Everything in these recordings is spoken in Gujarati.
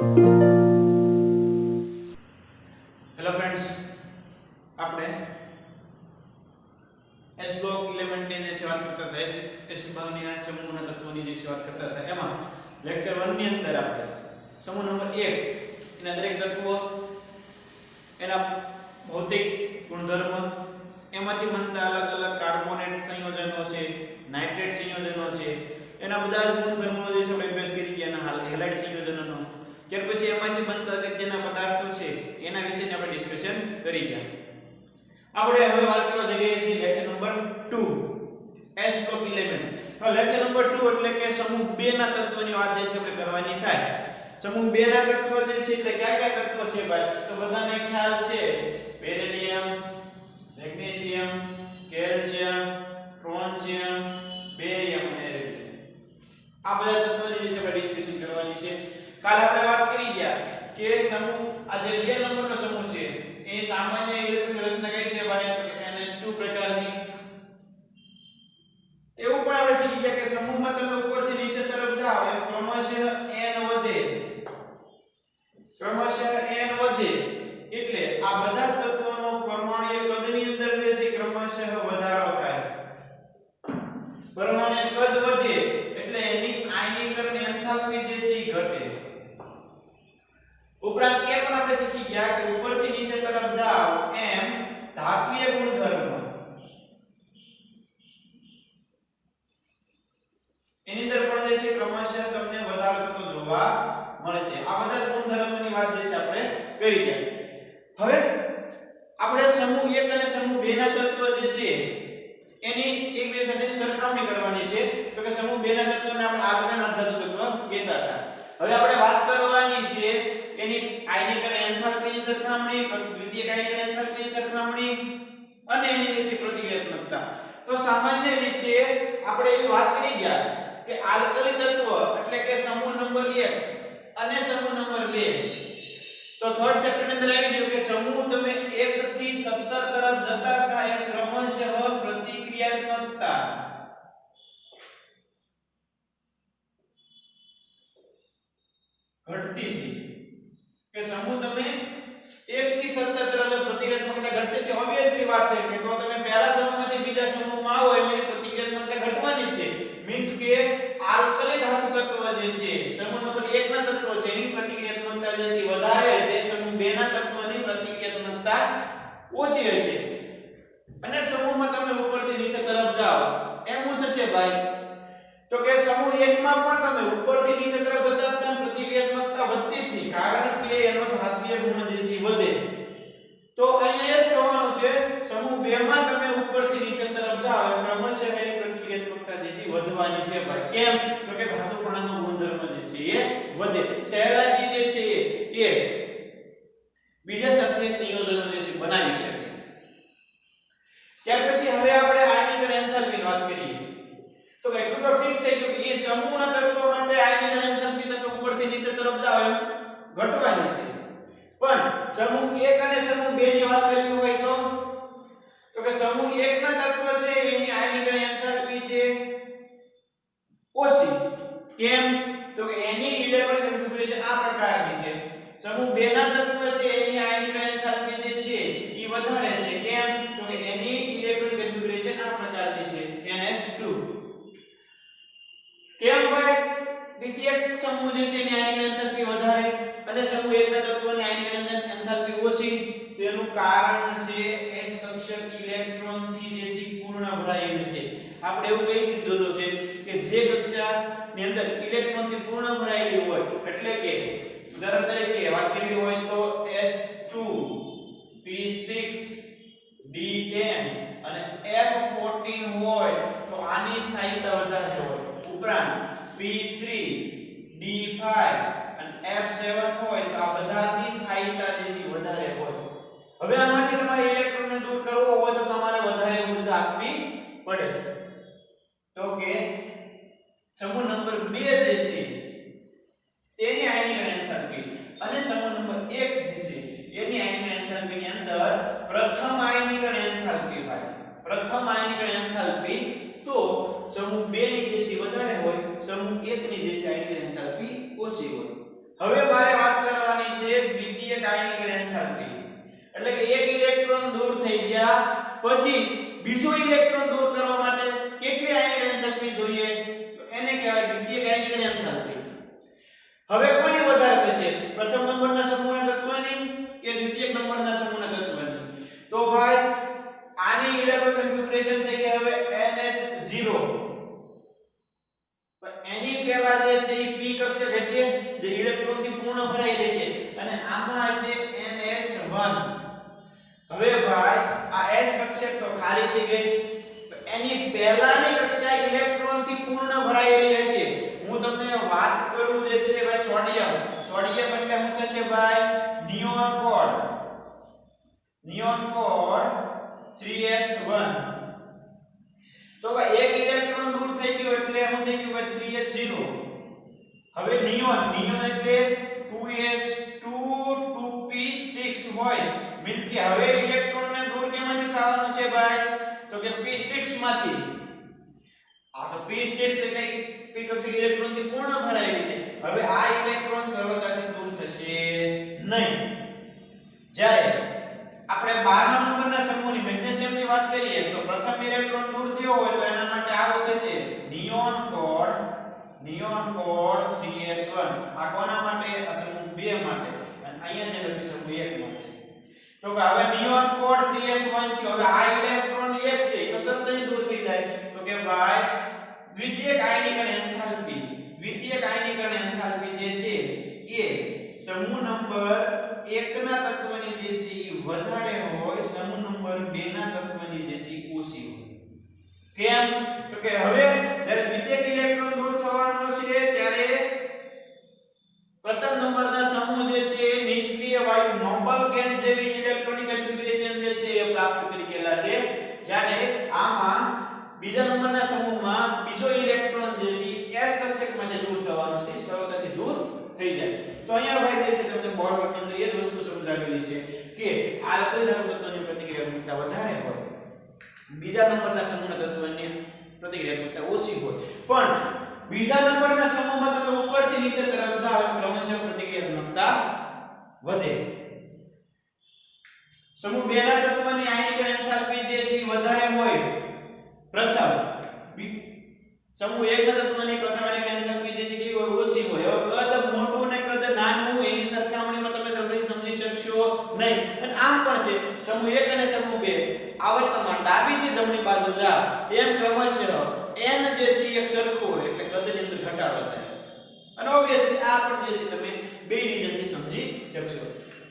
હેલો ફ્રેન્ડ્સ, આપણે એસ બ્લોક એલિમેન્ટની જે વાત કરતા હતા, એસ ભાગની આ સમૂહના તત્વોની જે વાત કરતા હતા, એમાં લેક્ચર 1 ની અંદર આપણે સમૂહ નંબર 1 એના દરેક તત્વો, એના ભૌતિક ગુણધર્મ, એમાંથી બનતા અલગ અલગ કાર્બોનેટ સંયોજનો છે, નાઇટ્રેટ સંયોજનો છે, એના બધા જ ગુણધર્મો જે છે આપણે અભ્યાસ કરી ગયા. એના હેલાઇડ સંયોજનોનો, ત્યાર પછી એમાંથી બનતા અગત્યના પદાર્થો છે એના વિશેની આપણે ડિસ્કશન કરી ગયા. આપણે હવે વાત કરવા જઈ રહ્યા છીએ lecture number 2 S block element. હવે લેક્ચર નંબર 2 એટલે કે સમૂહ 2 ના તત્વોની વાત જે છે આપણે કરવાની થાય. સમૂહ 2 ના તત્વો જે છે એટલે કયા કયા તત્વો છે ભાઈ? તો બધાને ખ્યાલ છે, બેરિલિયમ, મેગ્નેશિયમ, કેલ્શિયમ, ટ્રોન્શિયમ, બેરિયમ અને રેડિયમ. આ બધા તત્વોની જે છે આપણે ડિસ્કશન કરવાની છે. કાલ આપણે વાત કરી ગયા કે સમૂહ આ જે 2 નંબરનો સમૂહ છે એ સામાન્ય ઇલેક્ટ્રોન રચના કઈ છે ભાઈ? તો કે NH2 પ્રકારની. એવું પણ આપણે શીખી ગયા કે સમૂહમાં તમે ઉપરથી નીચે તરફ જાઓ એમ ક્રમશઃ n વધે, ક્રમશઃ n વધે એટલે આ બધા જ તત્વોનો પરમાણુય કદની અંદર જે છે ક્રમશઃ વધારો થાય. પરમાણુય કદ વધે એટલે એની આયનીકરણ એન્થાલ્પી જે છે ઘટે. ઉપરાંત એ પણ આપણે શીખી ગયા કે ઉપરથી નીચે તરફ જાઓ એમ ધાત્વીય ગુણધર્મ, એની અંદર પણ જે છે ક્રમશઃ તમને વધારો થતો જોવા મળશે. આ બધા જ ગુણધર્મોની વાત જે છે આપણે કરી ગયા. હવે આપણે સમૂહ 1 અને સમૂહ 2 ના તત્વ જે છે એની એકબીજા સાથે સરખામણી કરવાની છે. તો કે સમૂહ 2 ના તત્વને આપણે આગ્રહણ અર્ધધાતુ તત્વ કહેતા હતા. હવે આપણે વાત કરવાની છે એની આયનીકરણ એન્થાલ્પીની સરખામણી, દ્વિતીયક આયનીકરણ એન્થાલ્પીની સરખામણી અને એની જે છે પ્રતિક્રિયાત્મકતા. તો સામાન્ય રીતે આપણે એવી વાત કરી ગયા કે આલ્કલી તત્વ એટલે કે સમૂહ નંબર 1 અને સમૂહ નંબર 2. તો થર્ડ ચેપ્ટર ની અંદર આવી ગયું કે સમૂહ તમે 1 થી 17 તરફ જતા થાય એમ ક્રમશઃ પ્રતિક્રિયાત્મકતા ઘટતી થઈ. કે સમૂહ તમે 1 થી 17 તરફ પ્રતિક્રિયાત્મકતા ઘટતી થઈ. ઓબવિયસલી વાત છે કે તો તમે પહેલા સમૂહમાંથી બીજા સમૂહમાં આવો એની પ્રતિક્રિયાત્મકતા ઘટવાની છે. મીન્સ કે આલ્કલી ધાતુ તત્વ જે છે સમૂહ નંબર 1 ના તત્વો છે એની પ્રતિક્રિયાત્મકતા જે છે વધારે છે, સમૂહ 2 ના તત્વની પ્રતિક્રિયાત્મકતા ઓછી હશે. અને સમૂહમાં તમે ઉપરથી નીચે તરફ જાઓ એમ શું થશે ભાઈ? તો કે સમૂહ 1 માં પણ તમે ઉપરથી નીચે તરફ જતા તેમ પ્રતિક્રિયાત્મકતા વધતી થઈ, કારણ કે એનો ધાત્વીય ગુણ જે છે વધે. તો અહીંયા એ જ થવાનું છે, સમૂહ 2 માં તમે ઉપરથી નીચે તરફ જાઓ એમ ક્રમશઃ એની પ્રતિક્રિયાત્મકતા જે છે વધવાની છે ભાઈ. કેમ? તો કે ધાતુકણનો ગુણધર્મ જે છે એ વધે. સહેલાઈથી જે છે એ બીજા સાથે સંયોજનો જે છે બનાવી શકે. ત્યાર પછી હવે આપણે આયનીકરણ એન્થાલ્પીની વાત કરીએ. તો એટલું તો ફિક્સ થઈ ગયું કે એ સમૂહના તત્વો માટે આયનીકરણ એન્થાલ્પી તમે ઉપરથી નીચે તરફ જાઓ એમ ઘટવાની છે. પણ સમૂહ 1 અને સમૂહ 2 ની વાત કરવી હોય તો કે સમૂહ 1 ના તત્વ છે એની આયનીકરણ એન્થાલ્પી છે ઓછી. કેમ? તો કે એની ઇલેક્ટ્રોન કન્ફિગ્યુરેશન આ પ્રકારની છે. સમૂહ 2 ના તત્વ છે એની આયનીકરણ એન્થાલ્પી જે છે ઈ વધારે છે. કેમ? તો કે એની ઇલેક્ટ્રોન કન્ફિગ્યુરેશન આ પ્રકારની છે, NH2. કેમ ભાઈ? દ્વિતીયક સમૂહ જે છે એની આયનીકરણ એન્થાલ્પી વધારે અને સમૂહ 1 ના તત્વની આયનીકરણ એન્થાલ્પી ઓછી. તેનું કારણ છે s કક્ષક ઇલેક્ટ્રોનથી જે છે પૂર્ણ ભરાયેલું છે. આપણે એવું કહી દીધું છે કે જે કક્ષાની અંદર ઇલેક્ટ્રોનથી પૂર્ણ ભરાયેલી હોય એટલે કે ઉદાહરણ તરીકે વાત કરવી હોય તો S2 P6 D10 અને F14 હોય તો આની સ્થાયીતા વધારે હોય. ઉપરાંત P3 D5 અને F7 હોય તો આ બધાની સ્થાયીતા જે છે વધારે હોય. હવે આમાંથી તમારે ઇલેક્ટ્રોનને દૂર કરવો હોય તો તમારે વધારે ઊર્જા આપવી પડે. તો કે સમૂહ નંબર 2 જે છે તેની આયનીકરણ એન્થાલ્પી અને સમૂહ નંબર 1 જે છે એની આયનીકરણ એન્થાલ્પીની અંદર પ્રથમ આયનીકરણ એન્થાલ્પી ભાઈ, પ્રથમ આયનીકરણ એન્થાલ્પી તો સમૂહ 2 ની જે છે વધારે હોય, સમૂહ 1 ની જે છે આયનીકરણ એન્થાલ્પી ઓછી હોય. હવે મારે વાત ગયા પછી બીજો ઇલેક્ટ્રોન દૂર કરવા માટે કેટલી આયનિક એન્થાલ્પી જોઈએ તો એને કહેવાય દ્વિતીયક આયનિક એન્થાલ્પી. હવે કોની વધારે થશે પ્રથમ નંબરના સમૂહના તત્વની કે દ્વિતીયક નંબરના સમૂહના તત્વની? તો ભાઈ આની ઇલેક્ટ્રોન કન્ફિગ્યુરેશન થઈ ગઈ હવે NS0. એની પહેલા જે છે એ p કક્ષક હશે જે ઇલેક્ટ્રોન થી પૂર્ણ ભરાઈ જશે અને આમાં હશે NS1. હવે ભાઈ આ s કક્ષક તો ખાલી થઈ ગઈ. એની પહેલાની કક્ષા ઇલેક્ટ્રોન થી પૂર્ણ ભરાયેલી હશે. હું તમને વાત કરું જે છે ભાઈ સોડિયમ એટલે શું થશે ભાઈ નિયોન કોડ 3s1. તો ભાઈ એક ઇલેક્ટ્રોન દૂર થઈ ગયો એટલે શું થઈ ગયું ભાઈ 3s0. હવે નિયોન એટલે 2s2 2p6 હોય મીન્સ કે હવે ઇલેક્ટ્રોન ને દૂર કેમાંથી થવાનું છે ભાઈ તો કે p6 માંથી. આ તો p6 એટલે p કક્ષક ઇલેક્ટ્રોન થી પૂર્ણ ભરાયેલી છે. હવે આ ઇલેક્ટ્રોન સરળતાથી દૂર થશે નહીં. જ્યારે આપણે 12મા નંબરના સમૂહની મેગ્નેશિયમની વાત કરીએ તો પ્રથમ ઇલેક્ટ્રોન દૂર થયો હોય તો એના માટે આવો થશે નિયોન કોડ 3s1. આ કોના માટે? આ સમૂહ 2 માટે અને અહીંયા જે લખી સમૂહ 1 માટે. તો હવે નિયોન કોડ 3s1 છે. હવે આ ઇલેક્ટ્રોન 1 છે તો સરળતાથી દૂર થઈ જાય તો કે ભાઈ દ્વિતીયક આયનીકરણ એન્થાલ્પી જે છે એ સમૂહ નંબર 1 ના તત્વની જે છે એ વધારે હોય સમૂહ નંબર 2 ના તત્વની જે છે ઓછી હોય. કેમ? તો કે હવે જ્યારે દ્વિતીયક ઇલેક્ટ્રોન દૂર થવાનો છે ત્યારે પ્રથમ નંબરના સમૂહ જે છે નિષ્ક્રિય વાયુ નોબલ ગેસ જેવી ઇલેક્ટ્રોનિક કન્ફિગ્યુરેશન જે છે એ પ્રાપ્ત કરી ગયેલા છે. જ્યારે આમાં બીજા નંબરના સમૂહમાં બીજો ઇલેક્ટ્રોન જે છે s કક્ષકમાંથી દૂર થવાનો છે સરળતાથી દૂર થઈ જાય. તો અહીંયા ભાઈ જે છે તમને બોર્ડની અંદર એ જ વસ્તુ સમજાવેલી છે કે આ લકડી ધાતુ તત્વની પ્રતિક્રિયાત્મકતા વધારે હોય બીજા નંબરના સમૂહના તત્વની પ્રતિક્રિયાત્મકતા ઓછી હોય. પણ બીજા નંબરના સમૂહમાં તમે ઉપરથી નીચે તરફ જાઓ ક્રમશઃ પ્રતિક્રિયાત્મકતા વધે. સમૂહ 2 ના તત્વની આયનીકરણ એન્થાલ્પી જે છે વધારે હોય પ્રથમ. સમૂહ 1 ના તત્વની પ્રથમ આયનીકરણ એન્થાલ્પી જે છે કે ઓછી હોય. હવે કદ મોટું ને કદ નાનું એની સરખામણીમાં તમે સરળતાથી સમજી શકશો નહીં. અને આમ પણ છે સમૂહ 1 અને સમૂહ 2 આવર્તનમાં ડાબીથી જમણી બાજુ જાવ એમ ક્રમશઃ n જે છે એક સરખું હોય એટલે કદની અંદર ઘટાડો થાય. અને ઓબવિયસલી આ પણ જે છે તમે બે રીઝનથી સમજી શકશો.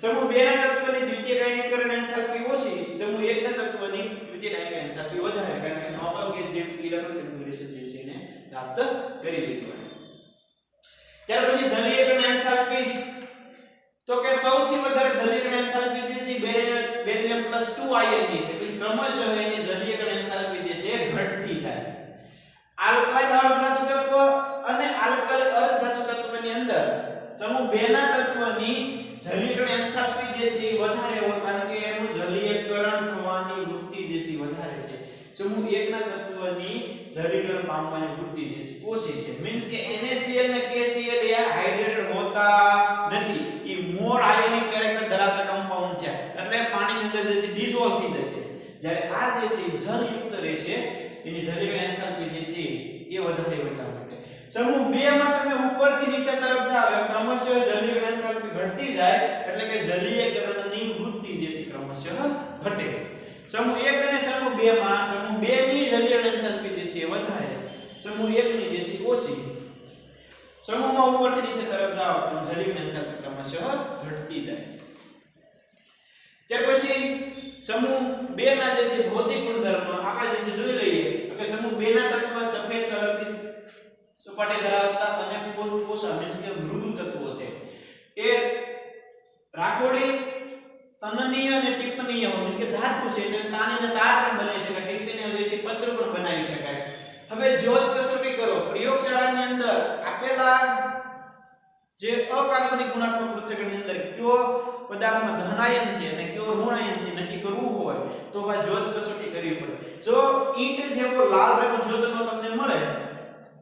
સમૂહ 2 ના તત્વની દ્વિતીયક આયનીકરણ એન્થાલ્પી ઓછી, સમૂહ 1 ના તત્વની દ્વિતીયક આયનીકરણ એન્થાલ્પી વધારે કારણ કે નોબલ ગેસ જે ઇલેક્ટ્રોન કન્ફિગ્યુરેશન જે છે એને પ્રાપ્ત કરી લીધું. ત્યાર પછી જલીયકરણ એન્થાલ્પી તો કે સૌથી વધારે જલીયકરણ એન્થાલ્પી જે છે બેરિયમ +2 આયન ની છે. પછી ક્રમશઃ એની જલીયકરણ એન્થાલ્પી જે છે ઘટતી જાય. આલ્કલાઇન અર્ધધાતુ તત્વ અને આલ્કલી અર્ધધાતુ તત્વની અંદર સમૂહ 2 ના તત્વની જલીયકરણ એન્થાલ્પી જે છે વધારે હોય કારણ કે એનું જલીયકરણ થવાની વૃત્તિ જે છે વધારે છે. સમૂહ 1 ના તત્વની જલીયકરણ પામવાની વૃત્તિ જે છે ઓછી છે. મીન્સ કે NaCl અને KCl એ હાઇડ્રેટેડ હોતા નથી. એ મોર આયોનિક કેરેક્ટર ધરાવતા કમ્પાઉન્ડ છે એટલે પાણીની અંદર જે છે ડિસોલ્વ થઈ જશે. જ્યારે આ જે છે જલયુક્ત રહેશે એની જલીયકરણ એન્થાલ્પી જે છે એ વધારે એટલા માટે. સમૂહ 2 માં તમે ઉપરથી નીચે તરફ જાઓ એમ ક્રમશઃ જલીયકરણ એન્થાલ્પી ઘટતી જાય એટલે કે જલીયકરણની વૃત્તિ જે છે ક્રમશઃ ઘટે. સમૂહ 1 અને સમૂહ 2 માં સમૂહ 2 ની જલીયકરણ એન્થાલ્પી જે છે વધારે, સમૂહ 1 ની જે છે ઓછી. સમૂહમાં ઉપરથી નીચે તરફ જાઓ તો જલીયકરણ એન્થાલ્પી ક્રમશઃ ઘટતી જાય. ત્યાર પછી સમૂહ 2 ના જે છે ભૌતિક ગુણધર્મ આપણે જે છે જોઈ લઈએ તો કે સમૂહ 2 ના તત્વ સફેદ ચળકતી સપાટી ધરાવતા અને પોષા મીન્સ કે મૃદુ તત્વો છે. એ રાખોડી તનનીય અને ટિપ્પણીય મીન્સ કે ધાતુ છે એટલે તાણીને તાર પણ બનાવી શકાય, ટિપ્પણીય જે છે પત્ર પણ બનાવી શકાય. હવે જ્યોત કસોટી કરો પ્રયોગશાળાની અંદર આપેલા જે અકાર્બનિક ગુણાત્મક પૃથ્થકરણની અંદર કયો પદાર્થમાં ધનાયન છે અને કયો ઋણાયન છે નક્કી કરવું હોય તો ભાઈ જ્યોત કસોટી કરવી પડે. જો ઈંટ જેવો લાલ રંગ જ્યોતનો તમને મળે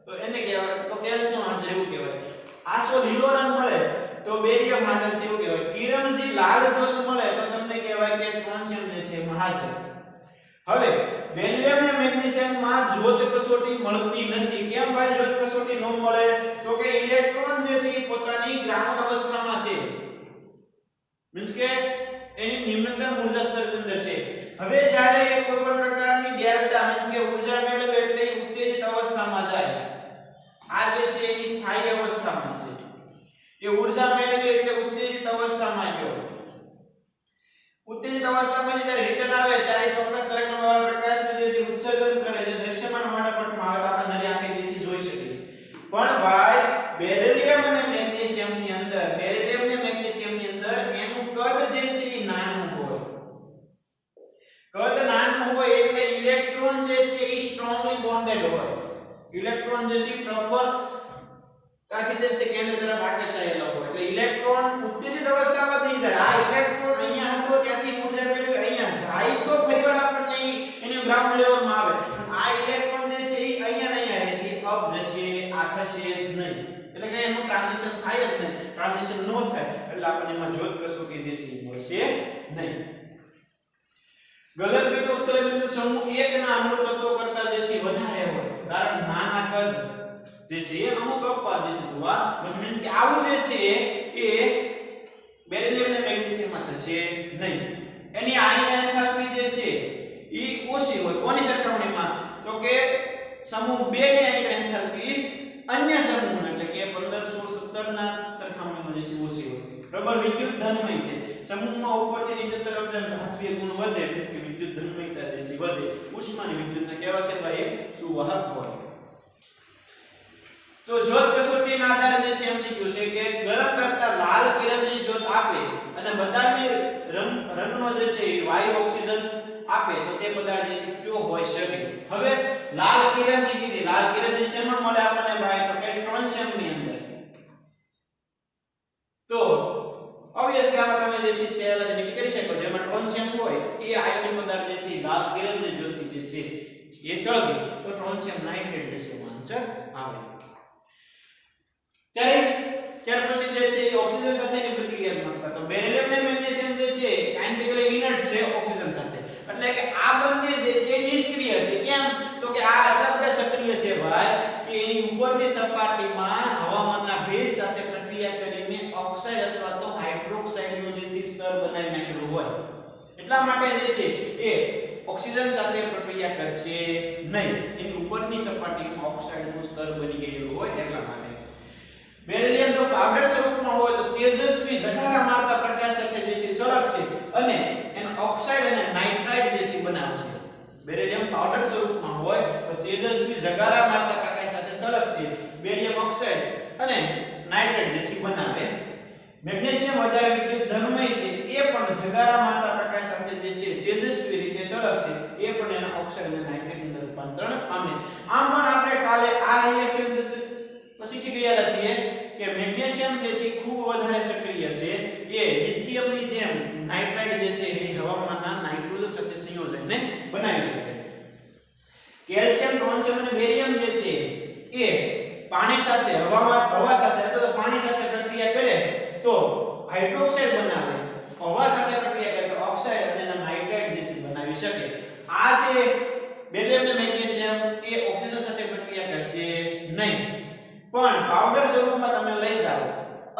તો એને કહેવાય તો કેલ્શિયમ હાજર એવું કહેવાય. આસો લીલો રંગ મળે તો બેરિયમ હાજર છે એવું કહેવાય. કિરણજી લાલ જ્યોત મળે તો તમને કહેવાય કે ટ્રોન્સિયમ જે છે હાજર. હવે બેરિલિયમ અને મેગ્નેશિયમમાં જ્યોત કસોટી મળતી નથી. કેમ ભાઈ જ્યોત કસોટી ન મળે? તો કે ઇલેક્ટ્રોન જે છે એ પોતાની ગ્રાઉન્ડ અવસ્થામાં છે, મીન્સ કે એની નિમ્નતમ ઊર્જા સ્તરની અંદર છે. હવે જ્યારે એ કોઈ પણ પ્રકારની ડેલ્ટા મીન્સ કે ઊર્જા મેળવે એટલે એ ઉત્તેજિત અવસ્થામાં જાય. આ જે છે એની સ્થાયી અવસ્થામાં છે. એ ઊર્જા મેળવે એટલે ઉત્તેજિત અવસ્થામાં ગયો. ઉત્તેજિત અવસ્થામાં જ્યારે રિટર્ન આવે ત્યારે ચોક્કસ તરંગવાળા પ્રકાશનું જે છે ઉત્સર્જન કરે છે, દ્રશ્યમાન વર્ણપટમાં આવે તો આપણે નરી આંખે જે જોઈ શકીએ. પણ ભાઈ બેરિલિયમ અને મેગ્નેશિયમની અંદર એનું કદ જે છે એ નાનું હોય. કદ નાનું હોય એટલે ઇલેક્ટ્રોન જે છે એ સ્ટ્રોંગલી બોન્ડેડ હોય. ઇલેક્ટ્રોન જે છે પ્રબળ તાથી જે છે કેન્દ્ર તરફ આકર્ષાયેલો હોય. એટલે ઇલેક્ટ્રોન ઉત્તેજિત અવસ્થામાં થઈ જાય. આ ઇલેક્ટ્રોન અહીંયા હતો ત્યાંથી ઊર્જા મેળવી અહીંયા જાય તો ફરીવાર આપણને એનું ગ્રાઉન્ડ લેવલમાં આવે. આ ઇલેક્ટ્રોન જે છે એ અહીંયા નહીં આવે છે, અપ જશે, આ થશે નહીં. એટલે કે એનું ટ્રાન્ઝિશન થાય જ નહીં. ટ્રાન્ઝિશન નો થાય એટલે આપણને એમાં જ્યોત કસોટી જે છે મળશે નહીં. ગલન બિંદુ ઉત્કલન બિંદુ સમૂહ 1 ના અણુ તત્વો કરતા જે છે વધારે હોય. કારણ નાના કદ જે છે એ અમુક અપવાદ જે છે જોવા મીન્સ કે આવું જે છે એ બેરિલિયમ અને મેગ્નેશિયમમાં થશે નહીં. એની આયન એન્થાલ્પી જે છે એ ઓછી હોય. કોની સરખામણીમાં? તો કે સમૂહ 2 ની આયન એન્થાલ્પી અન્ય સમૂહ એટલે કે 15 16 17 ના સરખામણીમાં જે છે ઓછી હોય. પ્રબળ વિદ્યુત ધનમય છે. સમૂહમાં ઉપરથી નીચે તરફ જેમ ધાત્વિય ગુણ વધે એટલે કે વિદ્યુત ધનમયતા જે છે વધે. ઉષ્માની વિદ્યુતને કહેવાય છે ભાઈ એક સુવાહક હોય. તો જ્યોત કસોટીના આધારે જે છે એમસીક્યુ છે કે ગરમ કરતા લાલ કિરણની જ્યોત આપે અને બદામી રંગનો જે છે વાયુ ઓક્સિજન આપે તો તે પદાર્થ જે છે કયો હોઈ શકે? હવે લાલ કિરણ જે કીધી, લાલ કિરણ જે શેમાં મળે આપણને ભાઈ? તો કે ટ્રોન્શિયમની અંદર. તો ઓબ્વિયસલી આમાં તમે જે છે સેલ નક્કી કરી શકો. જેમાં ટ્રોન્શિયમ હોય એ આયોનિક પદાર્થ જે છે લાલ કિરણ જે જ્યોતિ જે છે એ સળગે તો ટ્રોન્શિયમ નાઇટ્રેટ જે છે આન્સર આવે. ત્યાર પછી જે છે ઓક્સિજન સાથેની પ્રતિક્રિયાત્મકતા. તો બેરિલિયમ અને મેગ્નેશિયમ જે છે કાઇનેટિકલી ઇનર્ટ છે ઓક્સિજન સાથે. એટલે કે આ બંને જે છે નિષ્ક્રિય છે. કેમ? તો કે આ એટલા બધા સક્રિય છે ભાઈ કે એની ઉપરની સપાટીમાં હવામાનના ભેજ સાથે પ્રક્રિયા કરીને ઓક્સાઇડ અથવા તો હાઇડ્રોક્સાઇડનો જે છે સ્તર બનાવી નાખેલું હોય. એટલા માટે જે છે એ ઓક્સિજન સાથે પ્રક્રિયા કરશે નહીં. એની ઉપરની સપાટીમાં ઓક્સાઇડનું સ્તર બની ગયેલું હોય એટલા માટે. બેરિલિયમ જો પાવડર સ્વરૂપમાં હોય તો તેજસ્વી ઝગારા મારતા પ્રકાશ સાથે જે છે સળગશે અને એનો ઓક્સાઇડ અને નાઇટ્રાઇડ જે છે બનાવશે. બેરિલિયમ પાવડર સ્વરૂપમાં હોય તો તેજસ્વી ઝગારા મારતા પ્રકાશ સાથે સળગશે. બેરિયમ ઓક્સાઇડ અને નાઇટ્રાઇડ જે છે બનાવે. મેગ્નેશિયમ વધારે વિદ્યુત ધનમય છે એ પણ ઝગારા મારતા પ્રકાશ સાથે જે છે તેજસ્વી રીતે સળગશે. એ પણ એના ઓક્સાઇડ અને નાઇટ્રાઇડ અંદર રૂપાંતરણ પામે. આમ પણ આપણે કાલે આ રિએક્શન તો શીખી ગયેલા છીએ કે મેગ્નેશિયમ જે છે ખૂબ વધારે સક્રિય છે. એ લિથિયમની જેમ નાઇટ્રાઇડ જે છે એ હવામાનના નાઇટ્રોજન સાથે સંયોજનને બનાવી શકે. કેલ્શિયમ, ટ્રોન્શિયમ અને બેરિયમ જે છે એ પાણી સાથે હવા સાથે અથવા તો પાણી સાથે પ્રક્રિયા કરે તો હાઇડ્રોક્સાઇડ બનાવે. હવા સાથે પ્રક્રિયા કરે તો ઓક્સાઇડ અને નાઇટ્રાઇડ જે છે બનાવી શકે. આ છે બેરિયમ અને મેગ્નેશિયમ એ ઓક્સિજન સાથે પ્રક્રિયા કરશે નહીં. પણ પાવડર સ્વરૂપમાં તમે લઈ જાઓ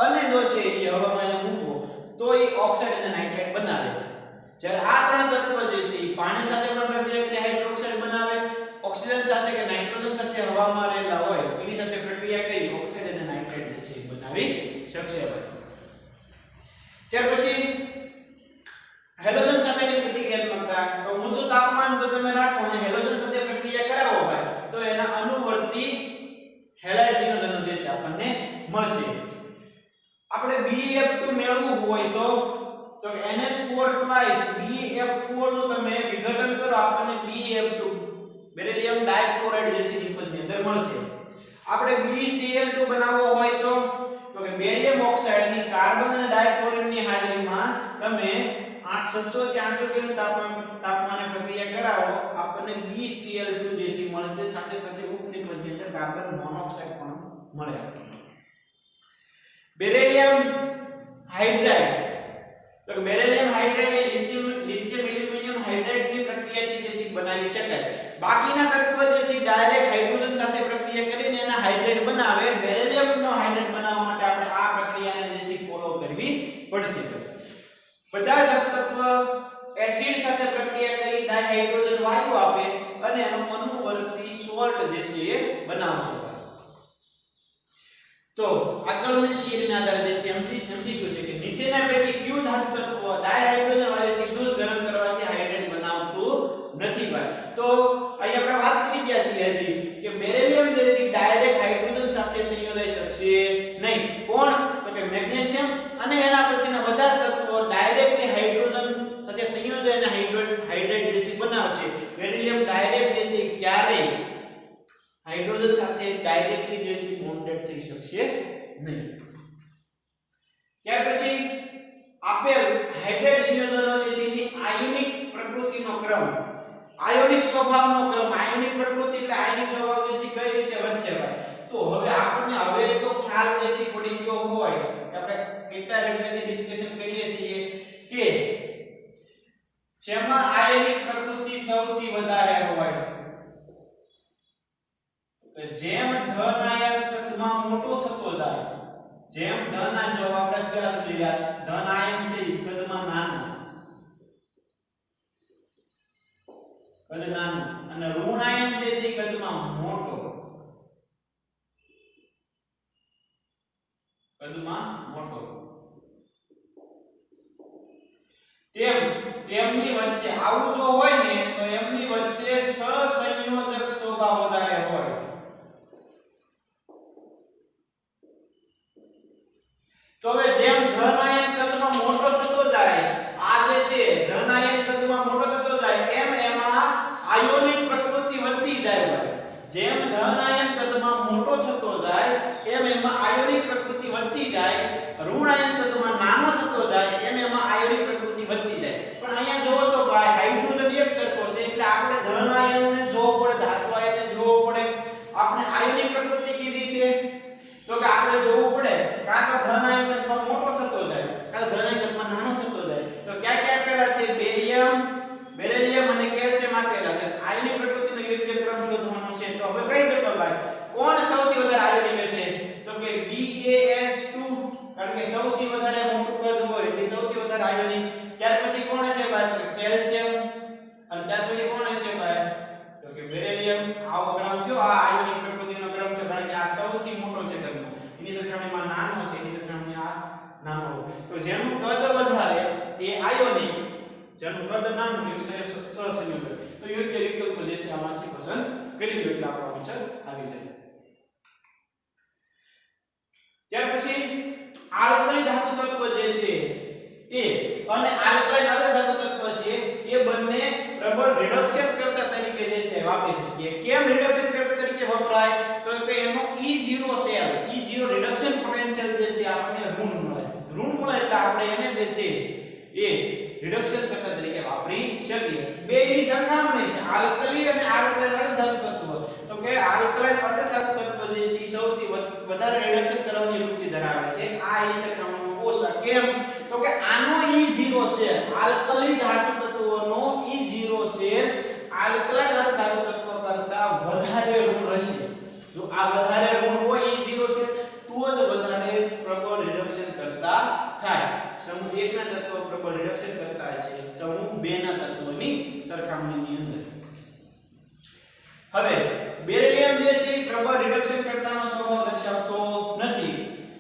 અને જો છે એ હવામાં મૂકો તો એ ઓક્સાઇડ અને નાઇટ્રાઇડ બનાવે. જ્યારે આ ત્રણ તત્વો જે છે એ પાણી સાથે પણ પ્રક્રિયા કરી હાઇડ્રોક્સાઇડ બનાવે, ઓક્સિજન સાથે કે નાઇટ્રોજન સાથે હવામાં રહેલા હોય એની સાથે પ્રક્રિયા કરી ઓક્સાઇડ અને નાઇટ્રાઇડ જે છે એ બનાવી શકશે. ત્યાર પછી હેલોજન સાથેની પ્રતિક્રિયાત્મકતા. તો ઊંચું તાપમાન જો તમે રાખો અને હેલોજન સાથે પ્રક્રિયા કરાવો ભાઈ તો એના અનુવર્તી હેલાઇડ સિગ્નલનો જે છે આપણને મળશે. આપણે BF2 મેળવવું હોય તો NH4 ટ્વાઇસ BF4 નું તમે વિઘટન કરો આપણને BF2 બેરિલિયમ ડાયક્લોરાઇડ જે છે નિપજની અંદર મળશે. આપણે BeCl2 બનાવવો હોય તો કે બેરિયમ ઓક્સાઇડની કાર્બન અને ડાયક્લોરિનની હાજરીમાં તમે 700 થી 800 કેલ્વિન તાપમાને પ્રક્રિયા કરાવો આપણને BeCl2 જે છે મળશે. સાથે સાથે ઉપનિપજની અંદર કાર્બન મોનોક્સાઇડ પણ મળે. બેરિલિયમ હાઇડ્રાઇડ તો કે બેરિલિયમ હાઇડ્રેટ એ લિથિયમ એલ્યુમિનિયમ હાઇડ્રેટની પ્રક્રિયાથી બેસિક બનાવી શકાય. બાકીના તત્વો જે છે ડાયરેક્ટ હાઇડ્રોજન સાથે પ્રક્રિયા કરીને એના હાઇડ્રેટ બનાવે. બેરિલિયમનો હાઇડ્રેટ બનાવવા માટે આપણે આ પ્રક્રિયાને જે છે ફોલો કરવી પડશે. બધા જ તત્વ એસિડ સાથે પ્રક્રિયા કરી ડાયહાઇડ્રોજન વાયુ આપે અને એનો અનુવર્તી સોલ્ટ જે છે એ બનાવશે. તો આગળની થિયરીના આધારે જે છે એમસીક્યુ છે કે નીચેના પૈકી કયું ધાતુ તત્વ ડાયહાઇડ્રોજન વાયુ સીધું જ ગરમ કરવાથી હાઇડ્રેટ બનાવતું નથી ભાઈ? તો અહીં આપણે વાત કરી ગયા છીએ હજી કે બેરિલિયમ જે છે ડાયરેક્ટ હાઇડ્રોજન સાથે સંયોજાઈ શકશે નહીં. કોણ? તો કે મેગ્નેશિયમ અને એના પછીના બધા તત્વો ડાયરેક્ટલી હાઇડ્રોજન સાથે સંયોજાઈને હાઇડ્રેટ જે છે બનાવશે. બેરિલિયમ ડાયરેક્ટ જે છે ક્યારેય હાઇડ્રોજન સાથે ડાયરેક્ટલી જે છે બોન્ડેડ થઈ શકશે નહીં. ત્યાર પછી આપેલ હાઇડ્રેટ સંયોજનો જે છે એની આયોનિક પ્રકૃતિનો ક્રમ, આયોનિક સ્વભાવનો ક્રમ, આયોનિક પ્રકૃતિ એટલે આયોનિક સ્વભાવ જે છે કઈ રીતે વચ્ચે ભાઈ? તો હવે આપણને હવે તો ખ્યાલ જે છે પડી ગયો હોય, આપણે કેટલા લેક્ચરથી ડિસ્કશન કરીએ છીએ કે જેમાં આયોનિક પ્રકૃતિ સૌથી વધારે હોય, જેમ ધન આયન કદમાં મોટો થતો જાય, જેમ ધન આયન જો આપણે પેલા સમજી ગયા ધન આયન છે કદમાં નાનો, કદ નાનો, અને ઋણ આયન જે છે કદમાં મોટો, કદમાં મોટો, તેમની વચ્ચે આવું જો હોય ને તો એમની વચ્ચે સહસંયોજક સ્વભાવ વધારે હોય. તો હવે જેમ ધન આયન કદમાં મોટો થતો જાય, આ જે છે ધન આયન કદમાં મોટો થતો જાય એમ એમાં આયોનિક પ્રકૃતિ વધતી જાય ભાઈ. જેમ ધન આયન કદમાં મોટો થતો જાય એમ એમાં આયોનિક પ્રકૃતિ વધતી જાય, ઋણ આયન કદમાં નાનો થતો જાય એમ એમાં આયોનિક પ્રકૃતિ વધતી જાય. પણ અહીંયા જોવો તો ભાઈ હાઇડ્રોજન એક સરખો છે એટલે આપણે ધન આયનને જોવો પડે, ધાતુ આયનને જોવો પડે. આપણે આયોનિક પ્રકૃતિ કીધી છે તો કે આપણે જોવું પડે કાં તો ધન આયન કદમાં મોટો થતો જાય કાં તો ધન આયન કદમાં નાનો થતો જાય. તો ક્યાં ક્યાં આપેલા છે? બેરિલિયમ અને કેલ્શિયમ આપેલા છે. આયોનિક પ્રકૃતિનો યોગ્ય ક્રમ શોધવાનો છે. તો હવે કઈ દો તો ભાઈ કોણ સૌથી વધારે આયોનિક હશે? તો કે BaS2, કારણ કે સૌથી વધારે મોટું કદ હોય એટલે સૌથી વધારે આયોનિક. ત્યાર પછી કોણ હશે ભાઈ? તો કેલ્શિયમ, અને ત્યાર પછી કોણ હશે ભાઈ? તો કે બેરિલિયમ. આવો ક્રમ થયો, આ આયોનિક પ્રકૃતિનો ક્રમ છે કારણ કે આ સૌથી મોટો છે કદમાં, એની સરખામણીમાં નાનો છે, એની સરખામણીમાં આ નાનો. તો જેનું કદ વધારે એ આયોનિક, જેનું કદ નાનું એ સહસંયોજક. તો યોગ્ય વિકલ્પ જે છે આમાંથી પસંદ કરી લો એટલે આપણો આન્સર આવી જાય. ત્યાર પછી આલ્કલી ધાતુ તત્વ જે છે એ અને આલ્કલાઇન અર્ધધાતુ તત્વ છે એ બંને રબર રિડક્શન કરતા તરીકે જે છે વાપરી શકીએ. કેમ રિડક્શન કરતા તરીકે વપરાય? તો કે એનો E0 cell, E0 reduction potential જે છે આપણને ઋણ મળે. ઋણ મળે એટલે આપણે એને જે છે એ રિડક્શન કરતા તરીકે વાપરી શકીએ. બેની સરખામણી છે આલ્કલી અને આલ્કલાઇન અર્ધધાતુ તત્વ. તો કે આલ્કલાઇન અર્ધધાતુ તત્વ જે છે સૌથી વધારે રિડક્શન કરવાની વૃત્તિ ધરાવે છે. આ એની સરખામણીમાં ઓછા. કેમ? તો કે આનો E0 સેલ, આલ્કલી ધાતુ તત્વનો E0 સેલ આલ્કલાઇન અર્ધધાતુ તત્વ કરતા વધારે ઋણ હશે. જો આ વધારે ઋણ હોય E0 સેલ તો જ વધારે પ્રબળ રિડક્શન કરતા થાય. સમૂહ 1 ના તત્વ પ્રબળ રિડક્શન કરતા હશે સમૂહ 2 ના તત્વની સરખામણીની અંદર. હવે બેરિલિયમ જે છે પ્રબળ રિડક્શન કરતાનો સ્વભાવ દર્શાવતો નથી.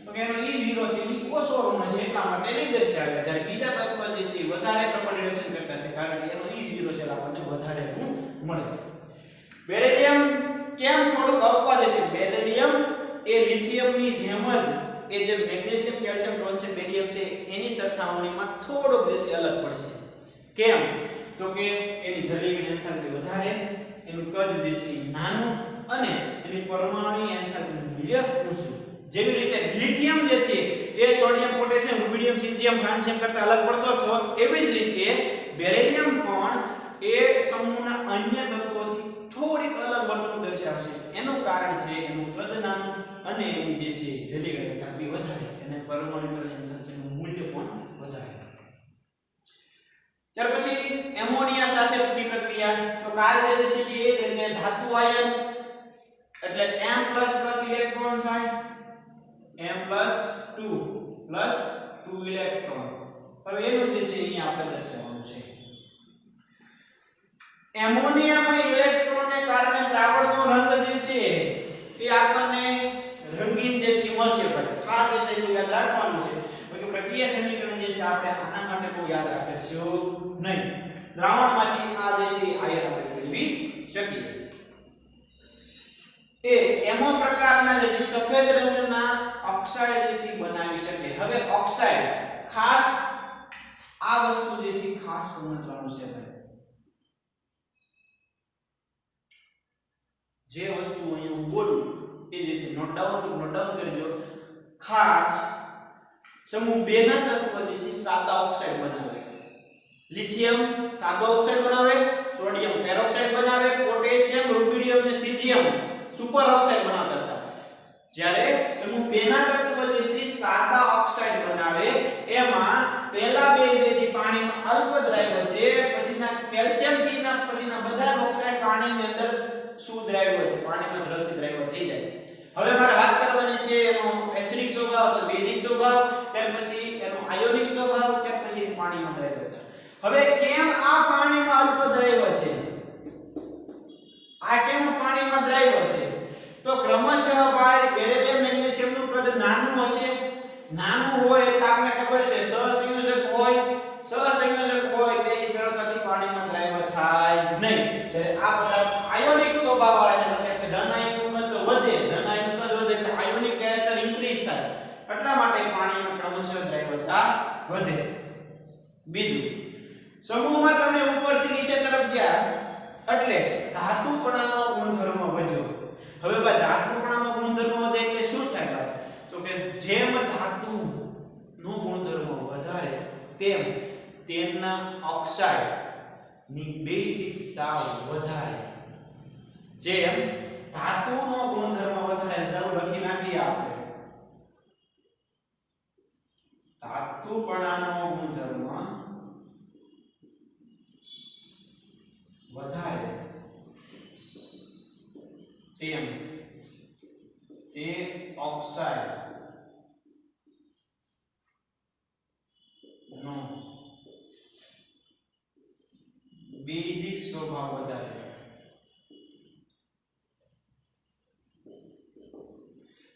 તો કે એનો E0 છે એ ઓછો ઋણ છે એટલા માટે નહીં દર્શાવે. જ્યારે બીજા તત્વ જે છે વધારે પ્રબળ રિડક્શન કરતા છે કારણ કે એનો E0 છે આપણને વધારે ઋણ મળે. બેરિલિયમ કેમ થોડુંક અપવાદ છે? બેરિલિયમ એ લિથિયમની જેમ જ એ જે મેગ્નેશિયમ, કેલ્શિયમ, બ્રોન્ઝ છે, બેરિયમ છે એની સરખામણીમાં થોડોક જે છે અલગ પડશે. કેમ? તો કે એની જલીકરણ એન્થાલ્પી વધારે, એનું કદ જે છે નાનું અને એની પરમાણુ એન્થાલ્પીનું મૂલ્ય ઊંચું. જેવી રીતે લિથિયમ જે છે એ sodium, potassium, rubidium, caesium, francium કરતા અલગ પડતો હતો, એવી જ રીતે બેરિલિયમ પણ એ સમૂહના અન્ય તત્વોથી થોડીક અલગ વર્તણૂક દર્શાવશે. એનું કારણ છે એનું કદ નાનું અને એની જે છે જલીકરણ એન્થાલ્પી વધારે, અને પરમાણુ એન્થાલ્પીનું મૂલ્ય પણ વધારે. કાર્ય જે છે એ રીતે ધાતુ આયન એટલે m++ ઇલેક્ટ્રોન થાય m+2 ઇલેક્ટ્રોન. હવે એનું જે છે અહીંયા આપણે દર્શાવવાનું છે. એમોનિયમ ઇલેક્ટ્રોનને કારણે દ્રાવણનો રંગ જે છે એ આપણને રંગીન જે છે મળશે. પણ ખાસ જે છે એ યાદ રાખવાનું છે કે પ્રક્રિયા સમીકરણ જે છે આપણે આના માટે બહુ યાદ રાખીશું નહીં. દ્રાવણમાંથી આ જે છે આયન આપણે મેળવી શકીએ. એ એમો પ્રકારના જે છે સફેદ રંગના ઓક્સાઇડ જે છે બનાવી શકે. હવે ઓક્સાઇડ ખાસ આ વસ્તુ જે છે ખાસ સમજવાનું છે ભાઈ. જે વસ્તુ અહીં હું બોલું એ જે છે નોટ ડાઉન કરજો. ખાસ સમૂહ 2 ના તત્વો જે છે સાદા ઓક્સાઇડ બનાવે. લિથિયમ સાદો ઓક્સાઇડ બનાવે, સોડિયમ પેરોક્સાઇડ બનાવે, પોટેશિયમ, રૂબિડિયમ અને સીઝિયમ સુપર ઓક્સાઇડ બનાવતા હતા. જ્યારે સમૂહ 2 ના તત્વો જે છે સાદા ઓક્સાઇડ બનાવે એમાં પહેલા બે જે છે પાણીમાં અલ્પદ્રાવ્ય છે, પછીના કેલ્શિયમ થી ના પછીના બધા ઓક્સાઇડ પાણીની અંદર સુદ્રાવ્ય છે, પાણીમાં ઝડપથી દ્રાવ્ય થઈ જાય. હવે મારે વાત કરવાની છે એનો એસિડિક સ્વભાવ અથવા બેઝિક સ્વભાવ, ત્યાર પછી એનો આયોનિક સ્વભાવ, ત્યાર પછી પાણીમાં દ્રાવ્યતા. હવે કેમ આ પાણીમાં અલ્પદ્રાવ્ય છે, આ કેમ પાણીમાં દ્રાવ્ય છે? તો ક્રમશઃ ભાઈ બેરિલિયમ મેગ્નેશિયમનું કદ નાનું હશે. નાનું હોય એટલે આપણને ખબર છે સહસંયોજક હોય તે સરળતાથી પાણીમાં દ્રાવ્ય થાય નહીં. જ્યારે આ પદાર્થ આયોનિક સ્વભાવવાળા છે, એટલે કે ધન આયનનું કદ વધે, ધન આયનનું કદ વધે એટલે આયોનિક કેરેક્ટર ઇન્ક્રીઝ થાય. એટલા માટે પાણીમાં ક્રમશઃ દ્રાવ્યતા વધે. બીજું, સમૂહમાં તમે ઉપરથી નીચે તરફ ગયા એટલે ધાતુપણાનો ગુણધર્મ વધ્યો. હવે ભાઈ ધાતુપણાનો ગુણધર્મ વધે એટલે શું થાય ભાઈ? તો કે જેમ ધાતુનો ગુણધર્મ વધારે તેમ તેના ઓક્સાઇડ ની બેઝિકતા વધારે. જેમ ધાતુનો ગુણધર્મ વધારે, ચાલો લખી નાખીએ આપણે. ધાતુપણાનો ગુણધર્મ વધારે તેમ તે ઓક્સાઇડ નો બેઝિક સ્વભાવ વધારે.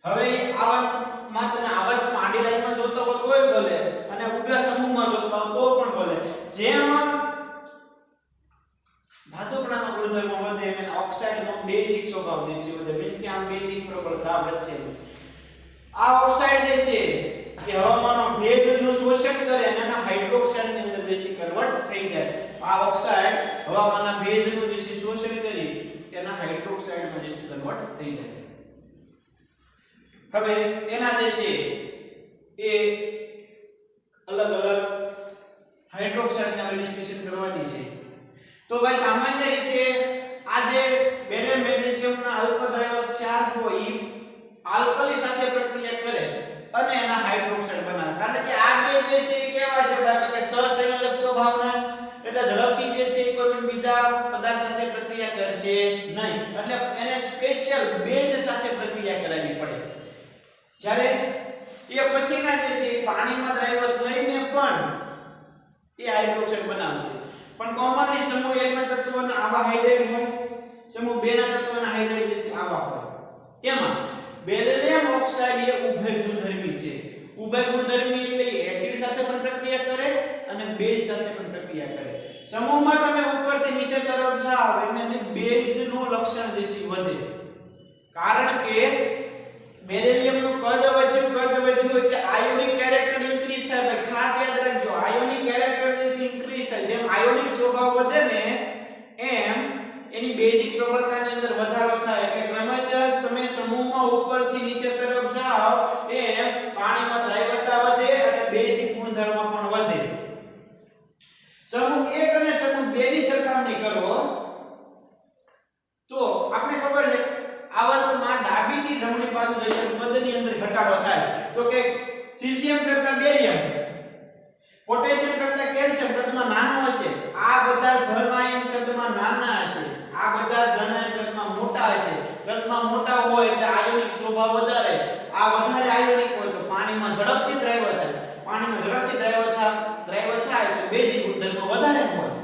હવે આવર્તમાં તમે આવર્તમાં આડી લાઈનમાં જોતા હો તોય ભલે અને ઉભા સમૂહમાં જોતા હો તો પણ ભલે. જેમ ધાતુપણાનો ગુણધર્મ વધે એમ ઓક્સાઇડનો બેઝિક સ્વભાવ જે છે વધે. મીન્સ કે આ બેઝિક પ્રબળતા વધશે. આ ઓક્સાઇડ જે છે કે હવામાનનો ભેજનું શોષણ કરે અને એના હાઇડ્રોક્સાઇડની અંદર જે છે કન્વર્ટ થઈ જાય. આ ઓક્સાઇડ હવામાનના ભેજનું જે છે શોષણ કરી એના હાઇડ્રોક્સાઇડમાં જે છે કન્વર્ટ થઈ જાય. હવે એના જે છે એ અલગ અલગ હાઇડ્રોક્સાઇડને આપણે ડિસ્કશન કરવાની છે. તો ભાઈ સામાન્ય રીતે આ જે બેરિલિયમ મેગ્નેશિયમના અલ્પદ્રાવ્ય ક્ષાર હોય ઈ આલ્કલી સાથે પ્રક્રિયા કરે અને એના હાઇડ્રોક્સાઇડ બનાવે. કારણ કે આ બે જે છે એ કેવા છે ભાઈ કે સહસંયોજક સ્વભાવના, એટલે ઝડપથી જે છે કોઈ પણ બીજા પદાર્થ સાથે પ્રક્રિયા કરશે નહીં. એટલે એને સ્પેશિયલ બેઝ સાથે પ્રક્રિયા કરાવવી પડે. જ્યારે એ પછીના જે છે પાણીમાં દ્રાવ્ય થઈને પણ એ હાઇડ્રોક્સાઇડ બનાવશે. પણ કોમનલી સમૂહ 1 ના તત્વોના આવા હાઇડ્રેટ હોય, સમૂહ 2 ના તત્વોના હાઇડ્રેટ જે છે આવા હોય. એમાં બેરિલિયમ ઓક્સાઇડ એ ઉભય ગુણધર્મી છે. ઉભય ગુણધર્મી એટલે એસિડ સાથે પણ પ્રક્રિયા કરે અને બેઝ સાથે પણ પ્રક્રિયા કરે. સમૂહમાં તમે ઉપરથી નીચે તરફ જાઓ એટલે બેઝનો લક્ષણ જે છે વધે. કારણ કે બેરિલિયમનું કદ વધ્યું એટલે આયોનિક કેરેક્ટર ઇન્ક્રીઝ થાય. ભાઈ ખાસ યાદ રાખજો, આયોનિક કેરેક્ટર જે છે ઇન્ક્રીઝ થાય. જેમ આયોનિક સ્વભાવ વધે ને એમ એની બેઝિક પ્રબળતાની અંદર વધારો થાય. એટલે ક્રમશઃ તમે સમૂહમાં ઉપરથી નીચે તરફ જાઓ એમ પાણીમાં દ્રાવ્યતા વધે અને બેઝિક ગુણધર્મ પણ વધે. સમૂહ 1 અને સમૂહ 2 ની સરખામણી કરો તો આપણે ખબર છે આવર્તમાં ડાબીથી જમણી બાજુ જઈએ કદની અંદર ઘટાડો થાય. તો કે સીઝિયમ કરતા બેરિયમ, પોટેશિયમ કરતા કેલ્શિયમ કદમાં નાનો હશે, આ બધા ધન આયન કદમાં નાના હશે, આ બધા ધન આયન કદમાં મોટા હશે. કદમાં મોટા હોય એટલે આયોનિક સ્વભાવ વધારે, આ વધારે આયોનિક હોય તો પાણીમાં ઝડપથી દ્રાવ્ય થાય, પાણીમાં ઝડપથી દ્રાવ્ય થાય તો બેઝિક ગુણધર્મ વધારે હોય.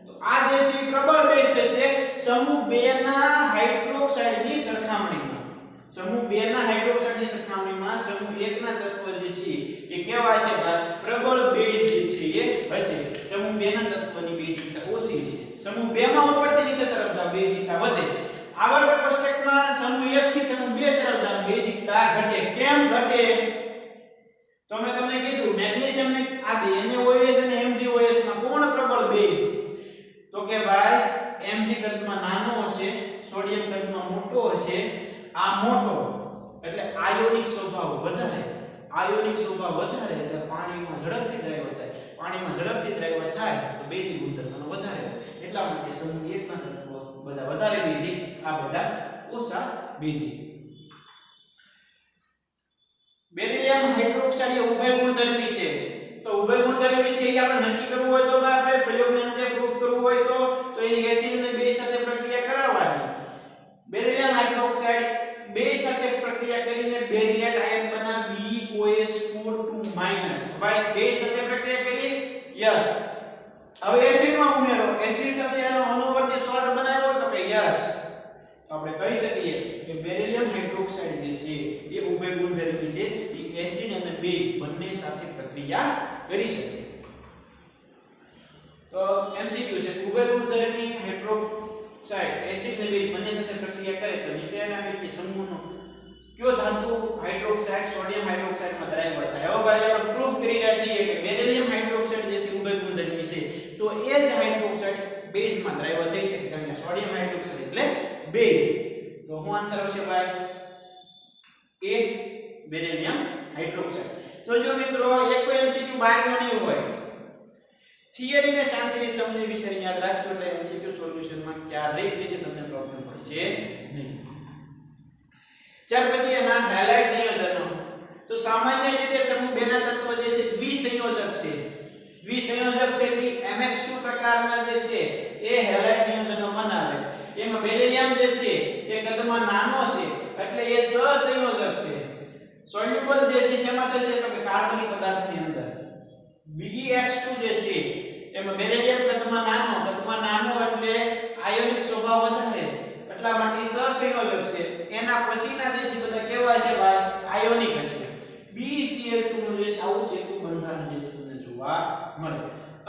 તો આ જે છે પ્રબળ બેઝ થશે સમૂહ 2 ના હાઇડ્રોક્સાઇડની સરખામણીમાં. સમૂહ 2 ના હાઇડ્રોક્સાઇડની સરખામણીમાં સમૂહ 1 ના તત્વ જે છે એ કેવા છે ભાઈ પ્રબળ બેઝ જે છે એ હશે. સમૂહ 2 ના તત્વની બેઝિકતા ઓછી છે, સમૂહ 2 માં ઉપરથી નીચે તરફ જાવ બેઝિકતા વધે. આવર્તક કોષ્ટકમાં સમૂહ 1 થી સમૂહ 2 તરફ જાવ બેઝિકતા ઘટે. કેમ ઘટે? તો મેં તમને કીધું મેગ્નેશિયમ ને આ બે NaOH અને MgOH માં કોણ પ્રબળ બેઝ? તો કે ભાઈ Mg કદમાં નાનો હશે, સોડિયમ કદમાં મોટો હશે. આ મોટો એટલે આયોનિક સ્વભાવ વધારે, આયોનિક સ્વભાવ વધારે એટલે પાણીમાં ઝડપથી દ્રાવ્ય થાય, પાણીમાં ઝડપથી દ્રાવ્ય થાય તો બેઝિક ગુણધર્મનો વધારે હોય. એટલા માટે સમૂહ 1 ના તત્વો બધા વધારે બેઝિક, આ બધા ઓછા બેઝિક. બેરિલિયમ હાઇડ્રોક્સાઇડ એ ઉભય ગુણધર્મી છે. તો ઉભય ગુણધર્મી છે એ આપણે નક્કી કરવું હોય તો આપણે પ્રયોગને અંતે પ્રૂફ કરવું હોય તો એની એસિડ અને બેઝ સાથે પ્રક્રિયા કરાવવાની. બેરિલિયમ હાઇડ્રોક્સાઇડ બેઝ સાથે પ્રક્રિયા કરીને બેરિલેટ આયન બનાવી BOH42 ભાઈ બેઝ સાથે પ્રક્રિયા કરી યસ. હવે એસિડમાં ઉમેરો, એસિડ સાથે એનો અનુવર્તી સોલ્ટ બનાવ્યો તો કે યસ. આપણે કહી શકીએ કે બેરિલિયમ હાઇડ્રોક્સાઇડ જે છે એ ઉભય ગુણધર્મી છે, એ એસિડ અને બેઝ બંને સાથે પ્રક્રિયા કરી શકે. તો એમસીક્યુ છે ઉભય ગુણધર્મી હાઇડ્રોક્સાઇડ એસિડ અને બેઝ બંને સાથે પ્રક્રિયા કરે તો નીચેના પૈકી સમૂહનો કયો ધાતુ હાઇડ્રોક્સાઇડ સોડિયમ હાઇડ્રોક્સાઇડમાં દ્રાવ્ય થાય? હવે ભાઈ આપણે પ્રૂફ કરી રહ્યા છીએ કે બેરિલિયમ હાઇડ્રોક્સાઇડ જે છે ઉભય ગુણધર્મી છે, તો એ જ હાઇડ્રોક્સાઇડ બેઝમાં દ્રાવ્ય થઈ શકે, કારણ કે સોડિયમ હાઇડ્રોક્સાઇડ એટલે બેઝ. તો શું આન્સર આવશે ભાઈ? એ બેરિલિયમ હાઇડ્રોક્સાઇડ. તો જો મિત્રો એક કોઈ એમસીક્યુ બારમાં નહીં હોય, થિયરી ને શાંતિથી સમજી વિશે યાદ રાખજો એટલે એમસીક્યુ સોલ્યુશનમાં ક્યારેય જે છે તમને પ્રોબ્લેમ પડશે નહીં. ત્યાર પછી એના હાઇલાઇટ સંયોજનો. તો સામાન્ય રીતે સમૂહ 2 ના તત્વ જે છે દ્વિસંયોજક છે. દ્વિસંયોજક છે એટલે MX2 પ્રકારના જે છે એ હેલાઇડ સંયોજનો બનાવે. એમાં બેરિલિયમ જે છે એ કદમાં નાનો છે એટલે એ સહસંયોજક છે. સોલ્યુબલ જે છે શેમાં થશે તો કે કાર્બનિક પદાર્થની અંદર. BeX2 જે છે એમાં બેરિલિયમ કદમાં નાનો એટલે આયોનિક સ્વભાવ વધારે, એટલા માટે સહસંયોજક છે. એના પછીના જે છે બધા કેવા છે ભાઈ? આયોનિક હશે. BeCl2 નું જે છે આવું સેતુ બંધારણ જે છે તમને જોવા મળે.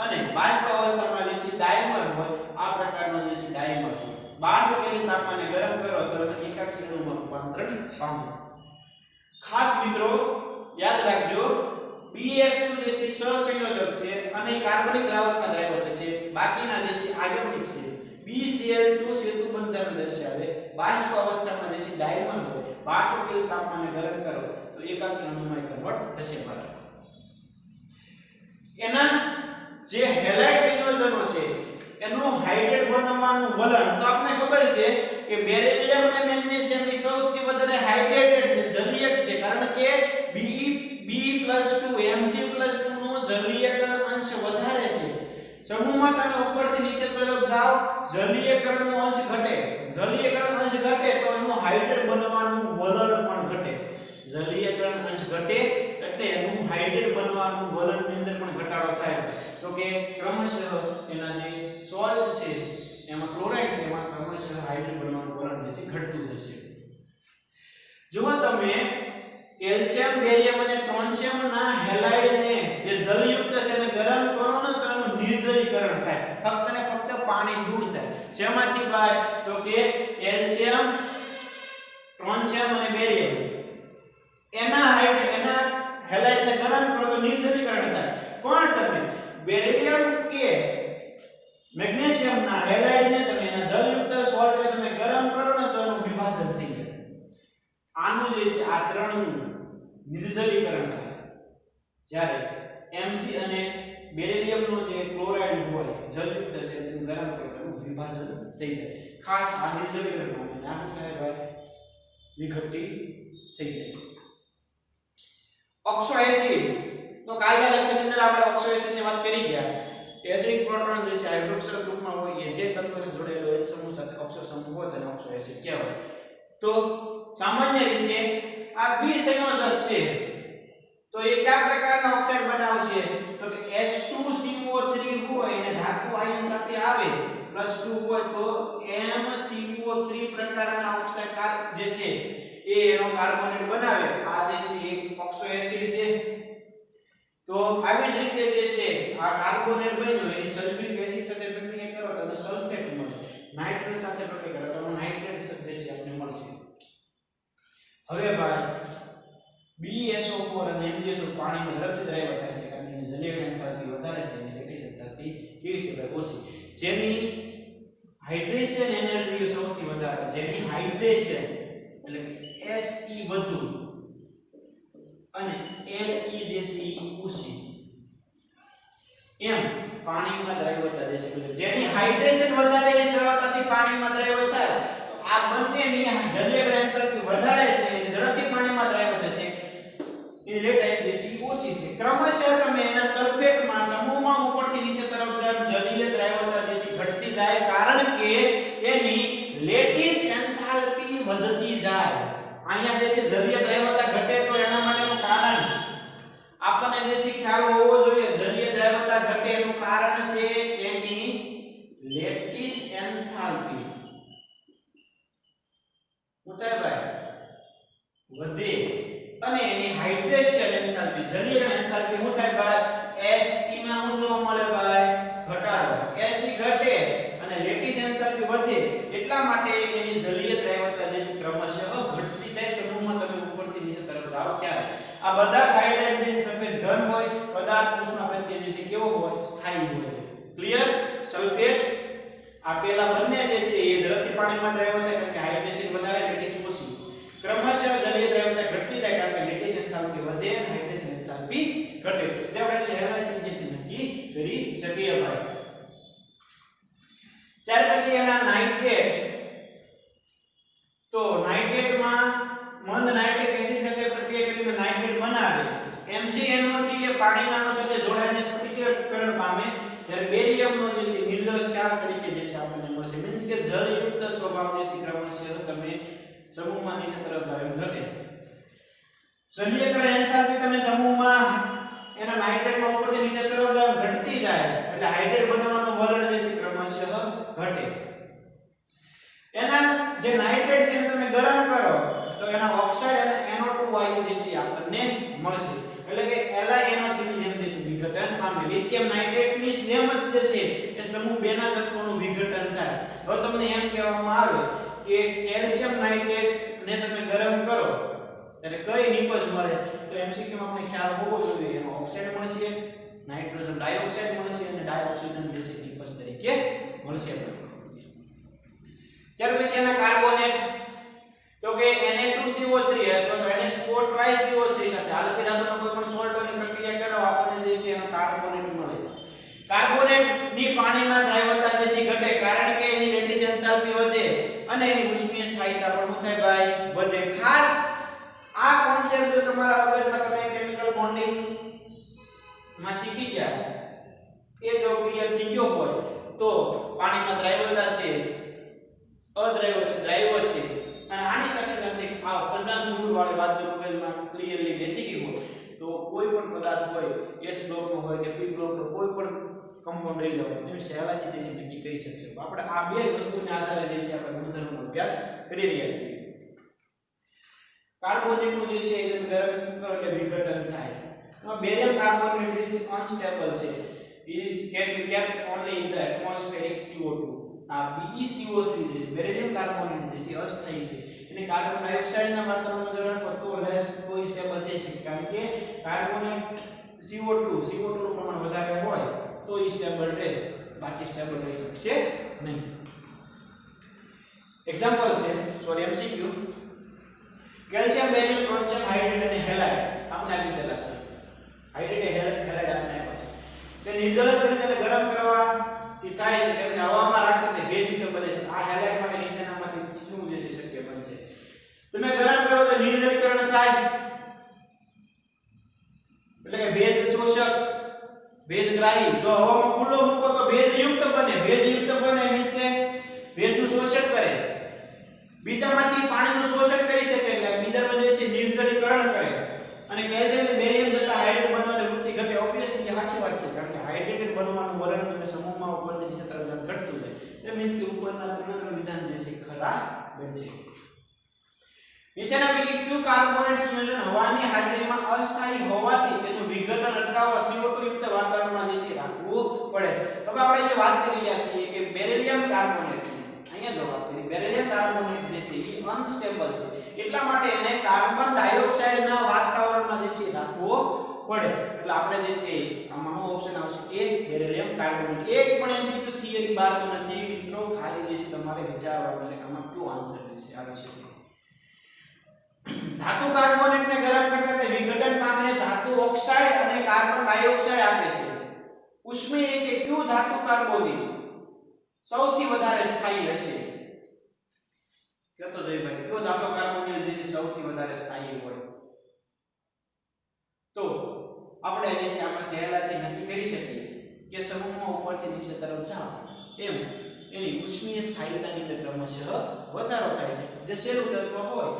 અને બાષ્પ અવસ્થામાં જે છે ડાયમર હોય, આ પ્રકારનો જે છે ડાયમર હોય. 12 કેલ્વિન તાપમાને ગરમ કરો તો એકાકી અણુમાં રૂપાંતરણ પામે. ખાસ મિત્રો યાદ રાખજો BeX2 જે છે સહસંયોજક છે અને કાર્બનિક દ્રાવકમાં દ્રાવ્ય થશે, બાકીના જે છે આયોનિક છે. BeCl2 સેતુ બંધારણ દર્શાવે, બાષ્પ અવસ્થામાં જે છે ડાયમર હોય, 12 કેલ્વિન તાપમાને ગરમ કરો તો એકાકી અણુમાં કન્વર્ટ થશે. ભાઈ એના જે હેલાઇડ સંયોજનો છે એનું હાઇડ્રેટ બનાવવાનું વલણ તો આપને ખબર છે કે બેરિલિયમ અને મેગ્નેશિયમ ની સૌથી વધારે હાઇડ્રેટેડ છે, જલીયક છે, કારણ કે Be+2 Mg+2 નો જલીયકરણ અંશ વધારે છે. સમૂહમાં તમે ઉપરથી નીચે તરફ જાઓ, જલીયકરણનો અંશ ઘટે. જલીયકરણ અંશ ઘટે તો એનું હાઇડ્રેટ બનવાનું વલણ પણ ઘટે. જલીયકરણ અંશ ઘટે એટલે એનું હાઇડ્રેટ બનવાનું વલણની અંદર પણ ઘટાડો થાય. તો કે ક્રમશઃ એના જે સોલ્ટ છે એમાં ક્લોરાઇડ છે એમાં ક્રમશઃ હાઇડ્રેટ બનવાનું વલણ જે છે ઘટતું જશે. જો તમે કેલ્શિયમ, બેરિયમ અને ટ્રોન્શિયમ ના હેલાઇડને જે જલયુક્ત છે એને ગરમ કરો ને તો એનું નિર્જલીકરણ થાય, ફક્ત ને ફક્ત પાણી દૂર થાય. શેમાંથી ભાઈ? તો કે કેલ્શિયમ, ટ્રોન્શિયમ અને બેરિયમ એના હેલાઇડને ગરમ કરો તો નિર્જલીકરણ થાય. પણ તમે બેરિલિયમ કે મેગ્નેશિયમ ના હેલાઇડને તમે એના જલયુક્ત સોલ્ટને તમે ગરમ કરો ને તો એનું વિભાજન થઈ જાય. આનું જે છે આ ત્રણનું નિર્જલીકરણ થાય. જ્યારે Mg અને બેરિલિયમનો જે ક્લોરાઇડ હોય જલયુક્ત છે તેનું ગરમ કરો તો વિભાજન થઈ જાય. ખાસ આ નિર્જલીકરણ માટે નામ કહેવાય ભાઈ વિઘટી થઈ જાય. Oxo acid. તો કાલના લેક્ચરની અંદર આપણે ઓક્સો એસિડની વાત કરી ગયા કે એસિડિક પ્રોટોન જે છે હાઇડ્રોક્સિલ ગ્રુપમાં હોય એ જે તત્વોથી જોડાયેલો H સમૂહ સાથે ઓક્સો સમૂહ હોય તેને ઓક્સો એસિડ કહેવાય. તો સામાન્ય રીતે આ દ્વિસંયોજક છે તો એ કયા પ્રકારના ઓક્સાઇડ બનાવશે તો કે H2CO3 હોય અને ધાતુ આયન સાથે આવે +2 હોય તો MCO3 પ્રકારના ઓક્સાઇડ જે છે એ એનો કાર્બોનેટ બનાવે. આ જે છે એક ઓક્સો એસિડ છે. તો આવી જ રીતે જે છે આ કાર્બોનેટ બન્યો એની સલ્ફ્યુરિક એસિડ સાથે પ્રક્રિયા કરો તો સલ્ફેટ મળે. નાઇટ્રેટ સાથે પ્રક્રિયા કરો તો નાઇટ્રેટ જે છે આપણે મળશે. હવે ભાઈ BSO4 અને MgSO પાણીમાં ઝડપથી દ્રાવ્ય થાય છે કારણ કે જલીય એન્થાલ્પી વધારે છે અને લેટિસ એન્થાલ્પી કેવી છે ભાઈ ઓછી. જેની હાઇડ્રેશન એનર્જી સૌથી વધારે જેની હાઇડ્રેશન એટલે Se વધુ અને Le જે છે ઓછી એમ પાણીમાં દ્રાવ્યતા રહેશે. એટલે જેની હાઇડ્રેશન વધારે એ સરળતાથી પાણીમાં દ્રાવ્ય થાય તો આ બંનેની જલીય એન્થાલ્પી વધારે છે એટલે ઝડપથી પાણીમાં દ્રાવ્ય થશે. એની લેટાઇસ જે છે ઓછી છે. ક્રમશઃ તમે એના સલ્ફેટમાં સમૂહમાં ઉપરથી નીચે તરફ જાય જલીય દ્રાવ્યતા જે છે ઘટતી જાય કારણ કે એની લેટિસ એન્થાલ્પી વધતી જાય. અહીંયા જે છે જલીય દ્રાવ્યતા ઘટે તો એના માટેનું કારણ આપણને જે છે ખ્યાલ હોવો જોઈએ. જલીય દ્રાવ્યતા ઘટે એનું કારણ છે એની લેટિસ એન્થાલ્પી ઉતાય ભાઈ વધે અને એની હાઇડ્રેશન એન્થાલ્પી જલીય એન્થાલ્પી શું થાય ભાઈ He માં શું જોવા મળે ભાઈ ઘટાડો. He ઘટે અને લેટિસ એન્થાલ્પી વધે એટલા માટે એની જલીય દ્રાવ્યતા જે છે ક્રમશઃ ઘટતી જાય. સમૂહમાં તમે ઉપરથી નીચે તરફ જાઓ ત્યારે આ બધા હાઇડ્રોજન સફેદ ઘન હોય પદાર્થ ઉષ્મા પ્રત્યે જે છે કેવો હોય સ્થાયી હોય છે. ક્લિયર. સલ્ફેટ આ પેલા બંને જે છે એ ઝડપથી પાણીમાં દ્રાવ્ય થાય કારણ કે હાઇડ્રેશન વધારે લેટિસ ઓછી. ક્રમશઃ જલીય દ્રાવ્યતા ઘટતી જાય કારણ કે લેટિસ એન્થાલ્પી વધે અને હાઇડ્રેશન એન્થાલ્પી ઘટે. જે આપણે સહેલાઈથી જે છે નક્કી કરી શકીએ ભાઈ. ત્યાર પછી એના નાઇટ્રેટ તો નાઇટ્રેટમાં મંદ નાઇટ્રિક એસિડ સાથે પ્રક્રિયા કરીને નાઇટ્રેટ બનાવે. MgNO3 એ પાણીના અણુ સાથે જોડાઈને સ્ફટિકીકરણ પામે જ્યારે બેરિયમનો જે છે નિર્જલ ક્ષાર તરીકે જે છે આપણને મળશે. મીન્સ કે જળયુક્ત સ્વભાવ જે છે ક્રમશઃ તમે સમૂહમાં નીચે તરફ જાય ઘટે. જલીયકરણ એન્થાલ્પી તમે સમૂહમાં એના નાઇટ્રેટમાં ઉપરથી નીચે તરફ જાય ઘટતી જાય એટલે હાઇડ્રેટ બનાવવાનું વલણ જે છે ક્રમશઃ ઘટે. એના જે નાઇટ્રેટ છે તમે ગરમ કરો તો એના ઓક્સાઇડ અને NO2 વાયુ જે છે આપણને મળશે. એટલે કે LiNO3 ની જેમ જે છે વિઘટન પામે. લિથિયમ નાઇટ્રેટની જેમ જ જે છે એ સમૂહ 2 ના તત્વોનું વિઘટન થાય. હવે તમને એમ કહેવામાં આવે કે કેલ્શિયમ નાઇટ્રેટ ને તમે ગરમ કરો ત્યારે કઈ નિપજ મળે તો MCQ માં આપણે ખ્યાલ હોવો જોઈએ. એમાં ઓક્સાઇડ મળશે, નાઇટ્રોજન ડાયોક્સાઇડ મળશે અને ડાયોક્સિજન જે છે નિપજ તરીકે મળશે. ત્યાર પછી એના કાર્બોનેટ તો કે Na2CO3 અથવા તો NH4 સાથે આલ્ફી ધાતુનો કોઈ પણ સોલ્ટની પ્રક્રિયા કરો આપણને જે છે એનો કાર્બોનેટ મળે. કાર્બોનેટ ની પાણીમાં દ્રાવ્યતા જે છે ઘટે કારણ કે એની લેટિસ એન્થાલ્પી વધે અને એની ઉષ્મીય સ્થાયીતા પણ શું થાય ભાઈ વધે. ખાસ આ કોન્સેપ્ટ જો તમારા મગજમાં તમે કેમિકલ બોન્ડિંગ માં શીખી ગયા એ જો ક્લિયર થઈ ગયો હોય તો પાણીમાં દ્રાવ્યતા છે અદ્રાવ્ય છે દ્રાવ્ય છે અને આની સાથે સાથે આ પ્રધાન સ્વરૂપ વાળી વાત જો મગજમાં ક્લિયરલી બેસી ગઈ હોય તો કોઈ પણ પદાર્થ હોય S બ્લોકનો હોય કે P બ્લોકનો કોઈ પણ કમ્પાઉન્ડ લઈ લેવાનો તમે સહેલાઈથી જે છે નક્કી કરી શકશો. આપણે આ બે વસ્તુને આધારે જે છે આપણે ગુણધર્મનો અભ્યાસ કરી રહ્યા છીએ. કાર્બોનેટનું જે છે એ ગરમ કરો એટલે વિઘટન થાય. બેરિયમ કાર્બોનેટ જે છે અનસ્ટેબલ છે. It can be kept only in the atmospheric CO2. આ BeCO3 જે છે બેરિયમ કાર્બોનેટ જે છે અસ્થાયી છે. એને કાર્બન ડાયોક્સાઇડના વાતાવરણમાં જો રાખો તો લેસ કોઈ સ્ટેબલ થઈ શકે કારણ કે કાર્બોનેટ CO2 નું પ્રમાણ વધારે હોય તો એ સ્ટેબલ રહે બાકી સ્ટેબલ રહી શકશે નહીં. એક્ઝામ્પલ છે sorry MCQ calcium barium chromium hydrate અને હેલાઇડ આપણે આપી દીધેલા છે. હાઇડ્રેટ હેલાઇડ આપણે આપ્યા છે. તે નિર્જલ કરીને તેને ગરમ કરવા થી થાય છે તેમને હવામાં રાખતા તે ભેજયુક્ત બને છે. આ હેલાઇડ માટે નીચેનામાંથી શું જે છે શક્ય બનશે તમે ગરમ કરો તો નિર્જલીકરણ થાય એટલે કે ભેજ શોષક, ભેજગ્રાહી. જો હવામાં ખુલ્લો મૂકો તો ભેજયુક્ત બને. ભેજયુક્ત બને મીન્સ કે ભેજનું શોષણ કરે. બીજામાંથી પાણીનું શોષણ કરી શકે એટલે બીજાનું જે છે નિર્જલીકરણ કરે. અને કેલ્શિયમ અને બેરિયમ જતા હાઇડ્રેટ બનવાની વૃત્તિ ઘટે. ઓબ્વિયસલી સાચી વાત છે, કારણ કે હાઇડ્રેટેડ બનવાનું વલણ તમે સમૂહમાં ઉપરથી નીચે તરફ ઘટતું જાય. એ મીન્સ કે ઉપરના ત્રણ વિધાન જે છે ખરા બનશે. નીચેના પૈકી કયું કાર્બોનેટ સંયોજન હવાની હાજરીમાં અસ્થાયી હોવાથી તેનું વિઘટન અટકાવવા CO2 યુક્ત વાતાવરણમાં જે છે રાખવું પડે. હવે આપણે જે વાત કરી રહ્યા છીએ કે બેરિલિયમ કાર્બોનેટ, અહીંયા જો વાત કરી બેરિલિયમ કાર્બોનેટ જે છે એ અનસ્ટેબલ છે, એટલા માટે એને કાર્બન ડાયોક્સાઇડના વાતાવરણમાં જે છે રાખવો પડે. એટલે આપણે જે છે આમાં ઓપ્શન આવશે એ બેરિલિયમ કાર્બોનેટ. એક પણ એમસીક્યુ થિયરી બારમાં નથી મિત્રો, ખાલી જે છે તમારે વિચારવાનું છે આમાં કયો આન્સર છે આવે છે. ધાતુ કાર્બોનેટને ગરમ કરતા તે વિઘટન પામીને ધાતુ ઓક્સાઇડ અને કાર્બન ડાયોક્સાઇડ આપે છે. ઉષ્મીય રીતે કયું ધાતુ કાર્બોનેટ સૌથી વધારે સ્થાયી રહેશે? કહેતો જય ભાઈ, કયો ધાતુ કાર્બોનેટ જે છે સૌથી વધારે સ્થાયી હોય? તો આપણે જે છે આપણે સહેલાઈથી નક્કી કરી શકીએ કે સમૂહમાં ઉપરથી નીચે તરફ જાઓ એમ એની ઉષ્મીય સ્થાયીતાની અંદર ક્રમશઃ વધારો થાય છે. જે છેલ્લું તત્વ હોય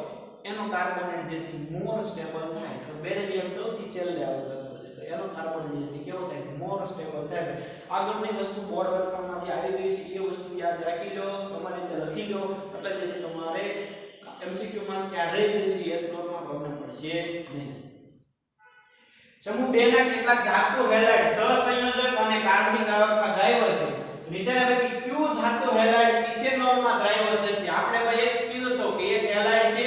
એનો કાર્બોનેટ જે છે મોર સ્ટેબલ થાય. તો બેરિલિયમ સૌથી છેલ્લે આવતું તત્વ છે, તો એનો કાર્બોનેટ જે છે કેવો થાય? મોર સ્ટેબલ થાય. આગળની વસ્તુ બોર્ડ વર્કમાં જે આવી ગઈ છે એ વસ્તુ યાદ રાખી લો, તમારી રીતે લખી લો, એટલે જે છે તમારે એમસીક્યુ માં ક્યારેય જે છે એસ બ્લોકમાં પ્રોબ્લેમ પડશે નહીં. સમૂહ 2 ના કેટલાક ધાતુ હેલાઇડ સહસંયોજક અને કાર્બનિક દ્રાવકમાં દ્રાવ્ય છે. નીચેના પૈકી કયું ધાતુ હેલાઇડ ઇથેનોલમાં દ્રાવ્ય થશે? આપણે ભાઈ એક કીધું તો કે એક હેલાઇડ છે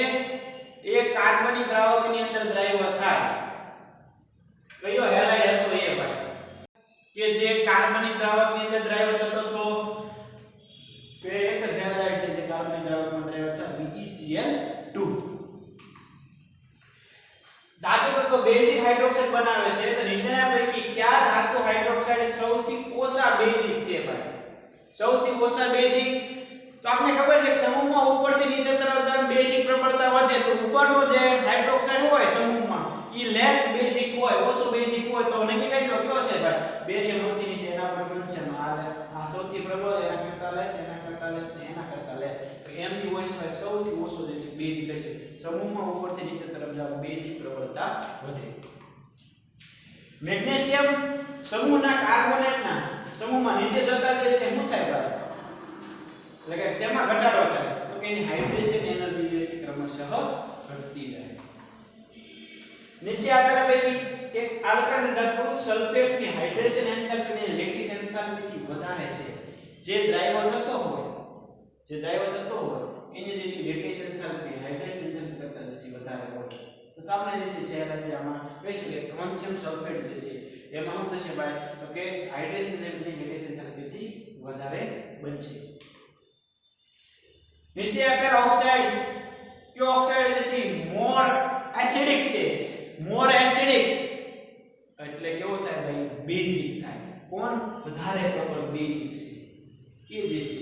એ કાર્બનિક દ્રાવકની અંદર દ્રાવ્ય થાય. કયો હેલાઇડ હતો એ ભાઈ કે જે કાર્બનિક દ્રાવકની અંદર દ્રાવ્ય થતો હતો? કે એક જ હેલાઇડ છે જે કાર્બનિક દ્રાવકમાં દ્રાવ્ય થાય, BeCl2. ધાતુ તત્વ બેઝિક હાઇડ્રોક્સાઇડ બનાવે છે. તો નીચેના પૈકી કયા ધાતુ હાઇડ્રોક્સાઇડ સૌથી ઓછા બેઝિક છે ભાઈ? સૌથી ઓછા બેઝિક તો આપને ખબર છે કે સમૂહમાં ઉપરથી નીચે તરફ જેમ બેઝિક પ્રબળતા વધે તો ઉપરનો જે હાઇડ્રોક્સાઇડ હોય સમૂહમાં ઈ લેસ બેઝિક હોય, ઓછો બેઝિક હોય. તો નક્કી કરી લો કયો છે ભાઈ? બેરિયમ સૌથી નીચે એના પર મેન્શન આ સૌથી પ્રબળ, એના કરતા લેસ, એના કરતા લેસ ને એના કરતા લેસ. તો Mg સૌથી ઓછો જે બેઝિક હશે. સમૂહમાં ઉપરથી નીચે તરફ જાવ બેઝિક પ્રબળતા વધે. મેગ્નેશિયમ સમૂહના કાર્બોનેટના સમૂહમાં નીચે જતા જે છે શું થાય ભાઈ? એટલે કે શેમાં ઘટાડો થાય? તો કે એની હાઇડ્રેશન એનર્જી જે છે ક્રમશઃ ઘટતી જાય. નીચે આપેલા પૈકી એક આલ્કાઇલ ધાતુ સલ્ફેટની હાઇડ્રેશન એન્થાલ્પી ને લેટિસ એન્થાલ્પીથી વધારે છે. જે દ્રાવ્ય થતો હોય એની જે છે લેટિસ એન્થાલ્પી હાઇડ્રેશન એન્થાલ્પી કરતા જે છે વધારે હોય. તો આપણે જે છે સહેલાઈથી આમાં કહી શકીએ કેલ્શિયમ સલ્ફેટ જે છે એમાં શું થશે ભાઈ? તો કે હાઇડ્રેશન એન્થાલ્પી લેટિસ એન્થાલ્પીથી વધારે બનશે. નીચે આપેલા ઓક્સાઇડ કયો ઓક્સાઇડ જે છે મોર એસિડિક છે? મોર એસિડિક એટલે કેવો થાય ભાઈ? બેઝિક થાય. કોણ વધારે પ્રબળ બેઝિક છે એ જે છે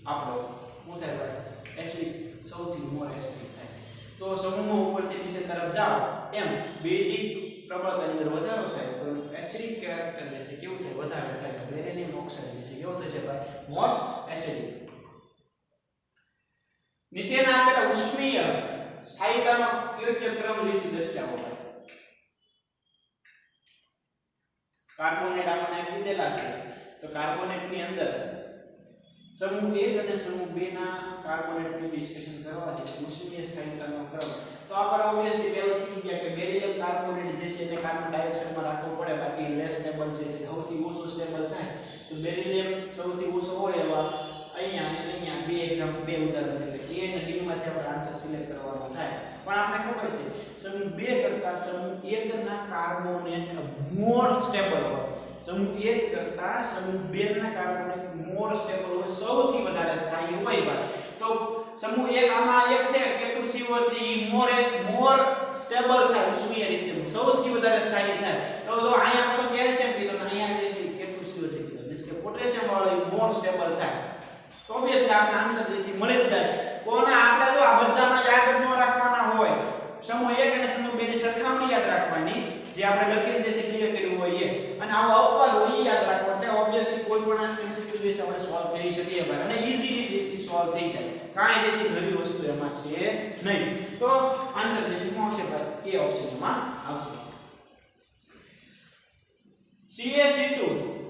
આપણો શું થાય ભાઈ? એસિડિક, સૌથી મોર એસિડિક થાય. તો સમૂહમાં ઉપરથી નીચે તરફ જાઓ એમ બેઝિક પ્રબળતાની અંદર વધારો થાય તો એસિડિક કેરેક્ટર જે છે કેવું થાય? વધારે થાય. બેરિલિયમ ઓક્સાઇડ જે છે કેવો થશે ભાઈ? મોર એસિડિક. નીચેના આપેલા ઉષ્મીય સ્થાયીતાનો યોગ્ય ક્રમ જે છે દર્શાવો ભાઈ. કાર્બોનેટ આપણે દીધેલા છે. તો કાર્બોનેટની અંદર સમૂહ 1 અને સમૂહ 2 ના કાર્બોનેટની ડિસ્કશન કરવાની છે. ઉષ્મીય સ્થાયીતાનો ક્રમ તો આપણે ઓબ્વિયસલી પહેલા શીખી ગયા કે બેરિલિયમ કાર્બોનેટ જે છે એને કાર્બન ડાયોક્સાઇડમાં રાખવો પડે, બાકી લેસ સ્ટેબલ છે જે સૌથી ઓછો સ્ટેબલ થાય. તો બેરિલિયમ સૌથી ઓછો હોય એવા અહીંયા અને અહીંયા બે એક્ઝામ્પલ, બે ઉદાહરણ છે કે A અને D માંથી આપણે આન્સર સિલેક્ટ કરવાનો થાય. પણ આપણે ખબર છે સમૂહ 2 કરતા સમૂહ 1 ના કાર્બોનેટ મોર સ્ટેબલ હોય. સમૂહ 1 કરતા સમૂહ 2 ના કાર્બોનેટ મોર સ્ટેબલ હોય, સૌથી વધારે સ્થાયી હોય ભાઈ. તો સમૂહ 1 આમાં એક છે કેટલું CO3 મોર સ્ટેબલ થાય, ઉષ્મીય રીતે સૌથી વધારે સ્થાયી થાય. તો જો અહીંયા તો કેલ્શિયમ કીધું અને અહીંયા જે છે કેટલું CO3 કીધું, મીન્સ કે પોટેશિયમ વાળો મોર સ્ટેબલ થાય. તો ઓબ્વિયસલી આપણે આન્સર જે છે મળી જ જાય. કોને આપણે જો આ બધામાં યાદ ન રાખવાના હોય, સમૂહ 1 અને સમૂહ 2 ની સરખામણી યાદ રાખવાની જે આપણે લખીને જે છે ક્લિયર કર્યું હોય એ, અને આવો અપવાદ હોય એ યાદ રાખો એટલે ઓબ્વિયસલી કોઈ પણ આ MCQ જે છે આપણે સોલ્વ કરી શકીએ ભાઈ, અને ઈઝીલી જે છે સોલ્વ થઈ જાય, કાંઈ જે છે નવી વસ્તુ એમાં છે નહીં. તો આન્સર જે છે શું આવશે ભાઈ? એ ઓપ્શનમાં આવશે. CaC2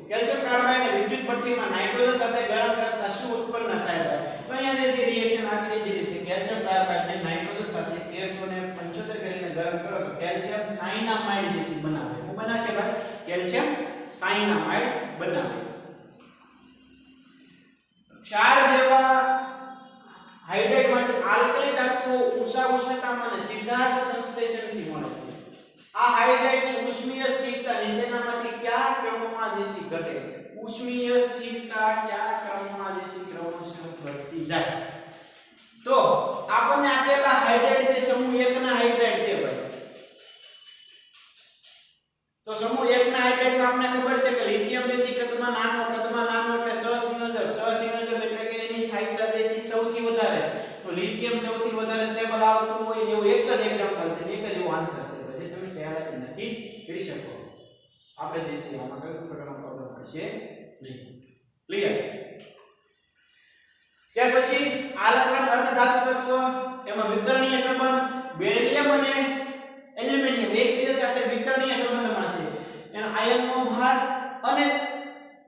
કેલ્શિયમ કાર્બાઇડ ને વિદ્યુત ભઠ્ઠીમાં નાઇટ્રોજન સાથે ગરમ કરતા શું ઉત્પન્ન થાય ભાઈ? તો અહીંયા જે છે રિએક્શન આપી દીધી છે. કેલ્શિયમ કાર્બાઇડ ને નાઇટ્રોજન સાથે 175 કરીને ગરમ કરો તો કેલ્શિયમ સાયનામાઇડ જે છે બનાવે. શું બનાવશે ભાઈ? કેલ્શિયમ સાયનામાઇડ બનાવે. ક્ષાર જેવા હાઇડ્રેટમાંથી આલ્કલી ધાતુઓ ઊંચા ઉષ્ણતામાન અને સીધા જ સંશ્લેષણથી મળે છે. આ હાઇડ્રેટની ઉષ્મીય સ્થિરતા નીચેનામાંથી કયા ક્રમમાં જે છે ઘટે? ઉષ્મીય સ્થિરતા કયા ક્રમમાં જે છે ક્રમશઃ ઘટતી જાય? તો આપણને આપેલા હાઇડ્રેટ છે સમૂહ 1 ના હાઇડ્રેટ છે ભાઈ. તો સમૂહ 1 ના હાઇડ્રેટમાં આપણને ખબર છે કે લિથિયમ જે છે કદમાં નાનો એટલે સહસંયોજક એટલે કે એની સ્થાયીતા જે છે સૌથી વધારે. તો લિથિયમ સૌથી વધારે સ્ટેબલ આવતું હોય એવું એક જ એક્ઝામ્પલ છે, એક જ એવો આન્સર છે જે તમે સહેલાઈથી નક્કી કરી શકો. આપણે જે છે આમાં કોઈ પ્રકારનો પ્રોબ્લેમ પડશે નહીં. ક્લિયર? ત્યાર પછી આલકલન અર્ધધાતુ તત્વ એમાં વિકર્ણીય સંબંધ બેરિલિયમ અને એલ્યુમિનિયમ એકબીજા સાથે વિકર્ણીય સંબંધમાં છે. એનો આયનનો ભાર અને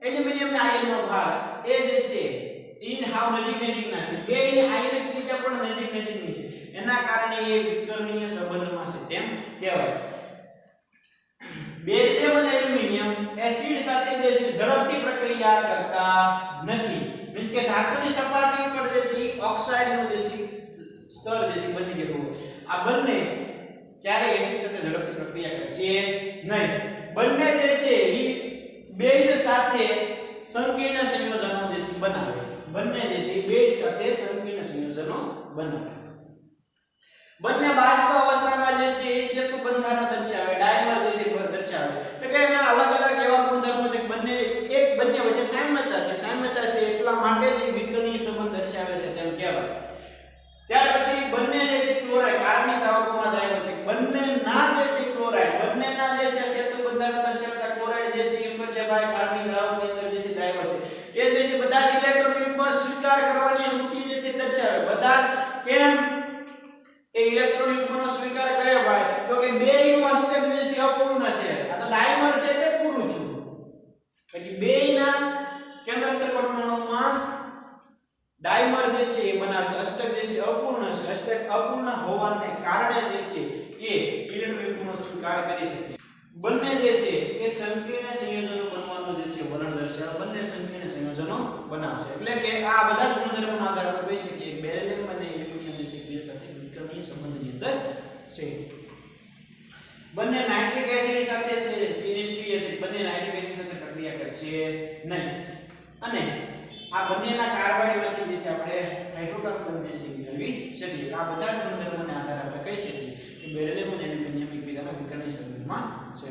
એલ્યુમિનિયમના આયનનો ભાર એ જે છે ઈ હાવ નજીકના છે. બેયની આયનિક ત્રિજ્યા પણ નજીકની છે. એના કારણે એ વિકર્ણીય સંબંધમાં છે તેમ કહેવાય. બેરિલિયમ અને એલ્યુમિનિયમ એસિડ સાથે જે છે ઝડપથી પ્રક્રિયા કરતા નથી. મીન્સ કે ધાતુની સપાટી ઉપર જે છે ઓક્સાઇડનું જે છે સ્તર જે છે બની ગયેલું હોય. આ બંને ક્યારે એસિડ સાથે ઝડપથી પ્રક્રિયા કરશે નહીં. બંને જે છે એ બેઝ સાથે સંકીર્ણ સંયોજનો જે છે બનાવે. બંને જે છે બેઝ સાથે સંકીર્ણ સંયોજનો બનાવે. બંને બાષ્પ અવસ્થામાં જે છે એ સેતુ બંધારણ દર્શાવે, ડાયમર જે છે દર્શાવે. એટલે કે એના અલગ અલગ એવા ગુણધર્મો છે બંને વચ્ચે સામ્યતા છે એટલા માટે જ વિકર્ણીય સંબંધ દર્શાવે છે તેમ કહેવાય. ત્યાર પછી બંને જે છે ક્લોરાઇડ કાર્બનિક દ્રાવકોમાં દ્રાવ્ય છે. બંનેના જે છે ક્લોરાઇડ બંનેના જે છે સેતુ બંધારણ દર્શાવતા ક્લોરાઇડ જે છે એ ઉપર છે ભાઈ કાર્બનિક દ્રાવકની અંદર જે છે દ્રાવ્ય છે. એ જે છે બધા જ ઇલેક્ટ્રોન યુગ્મ સ્વીકાર કરવાની વૃત્તિ જે છે દર્શાવે. બધા કેમ એ ઇલેક્ટ્રોન યુગ્મનો સ્વીકાર કરે ભાઈ? તો કે બેયનું અષ્ટક જે છે અપૂર્ણ છે. આ તો ડાયમર છે તે પૂરું છે. એટલે બેયના કેન્દ્રસ્થ પરમાણુમાં ડાયમર જે છે એ બનાવશે. અષ્ટક જે છે અપૂર્ણ છે. અષ્ટક અપૂર્ણ હોવાને કારણે જે છે એ ઇલેક્ટ્રોન યુગ્મનો સ્વીકાર કરી શકે. બંને જે છે એ સંકીર્ણ સંયોજનો બનવાનો જે છે વર્ણન દર્શાવે. બંને સંકીર્ણ સંયોજનો બનાવશે. એટલે કે આ બધા જ ગુણધર્મોના આધારે આપણે કહી શકીએ કે બેરિલિયમ અને એલ્યુમિનિયમ જે છે એ સાથે વિકર્ણીય સંબંધની અંદર છે. બંને નાઇટ્રિક એસિડ સાથે છે એ નિષ્ક્રિય છે. બંને નાઇટ્રિક એસિડ સાથે પ્રક્રિયા કરશે નહીં. અને આ બંનેના કાર્બાઇડમાંથી જે છે આપણે હાઇડ્રોકાર્બન જે છે મેળવી શકીએ. આ બધા જ ગુણધર્મોના આધારે આપણે કહી શકીએ કે બેરિલિયમ અને એલ્યુમિનિયમ એકબીજાના વિકર્ણીય સંબંધમાં છે.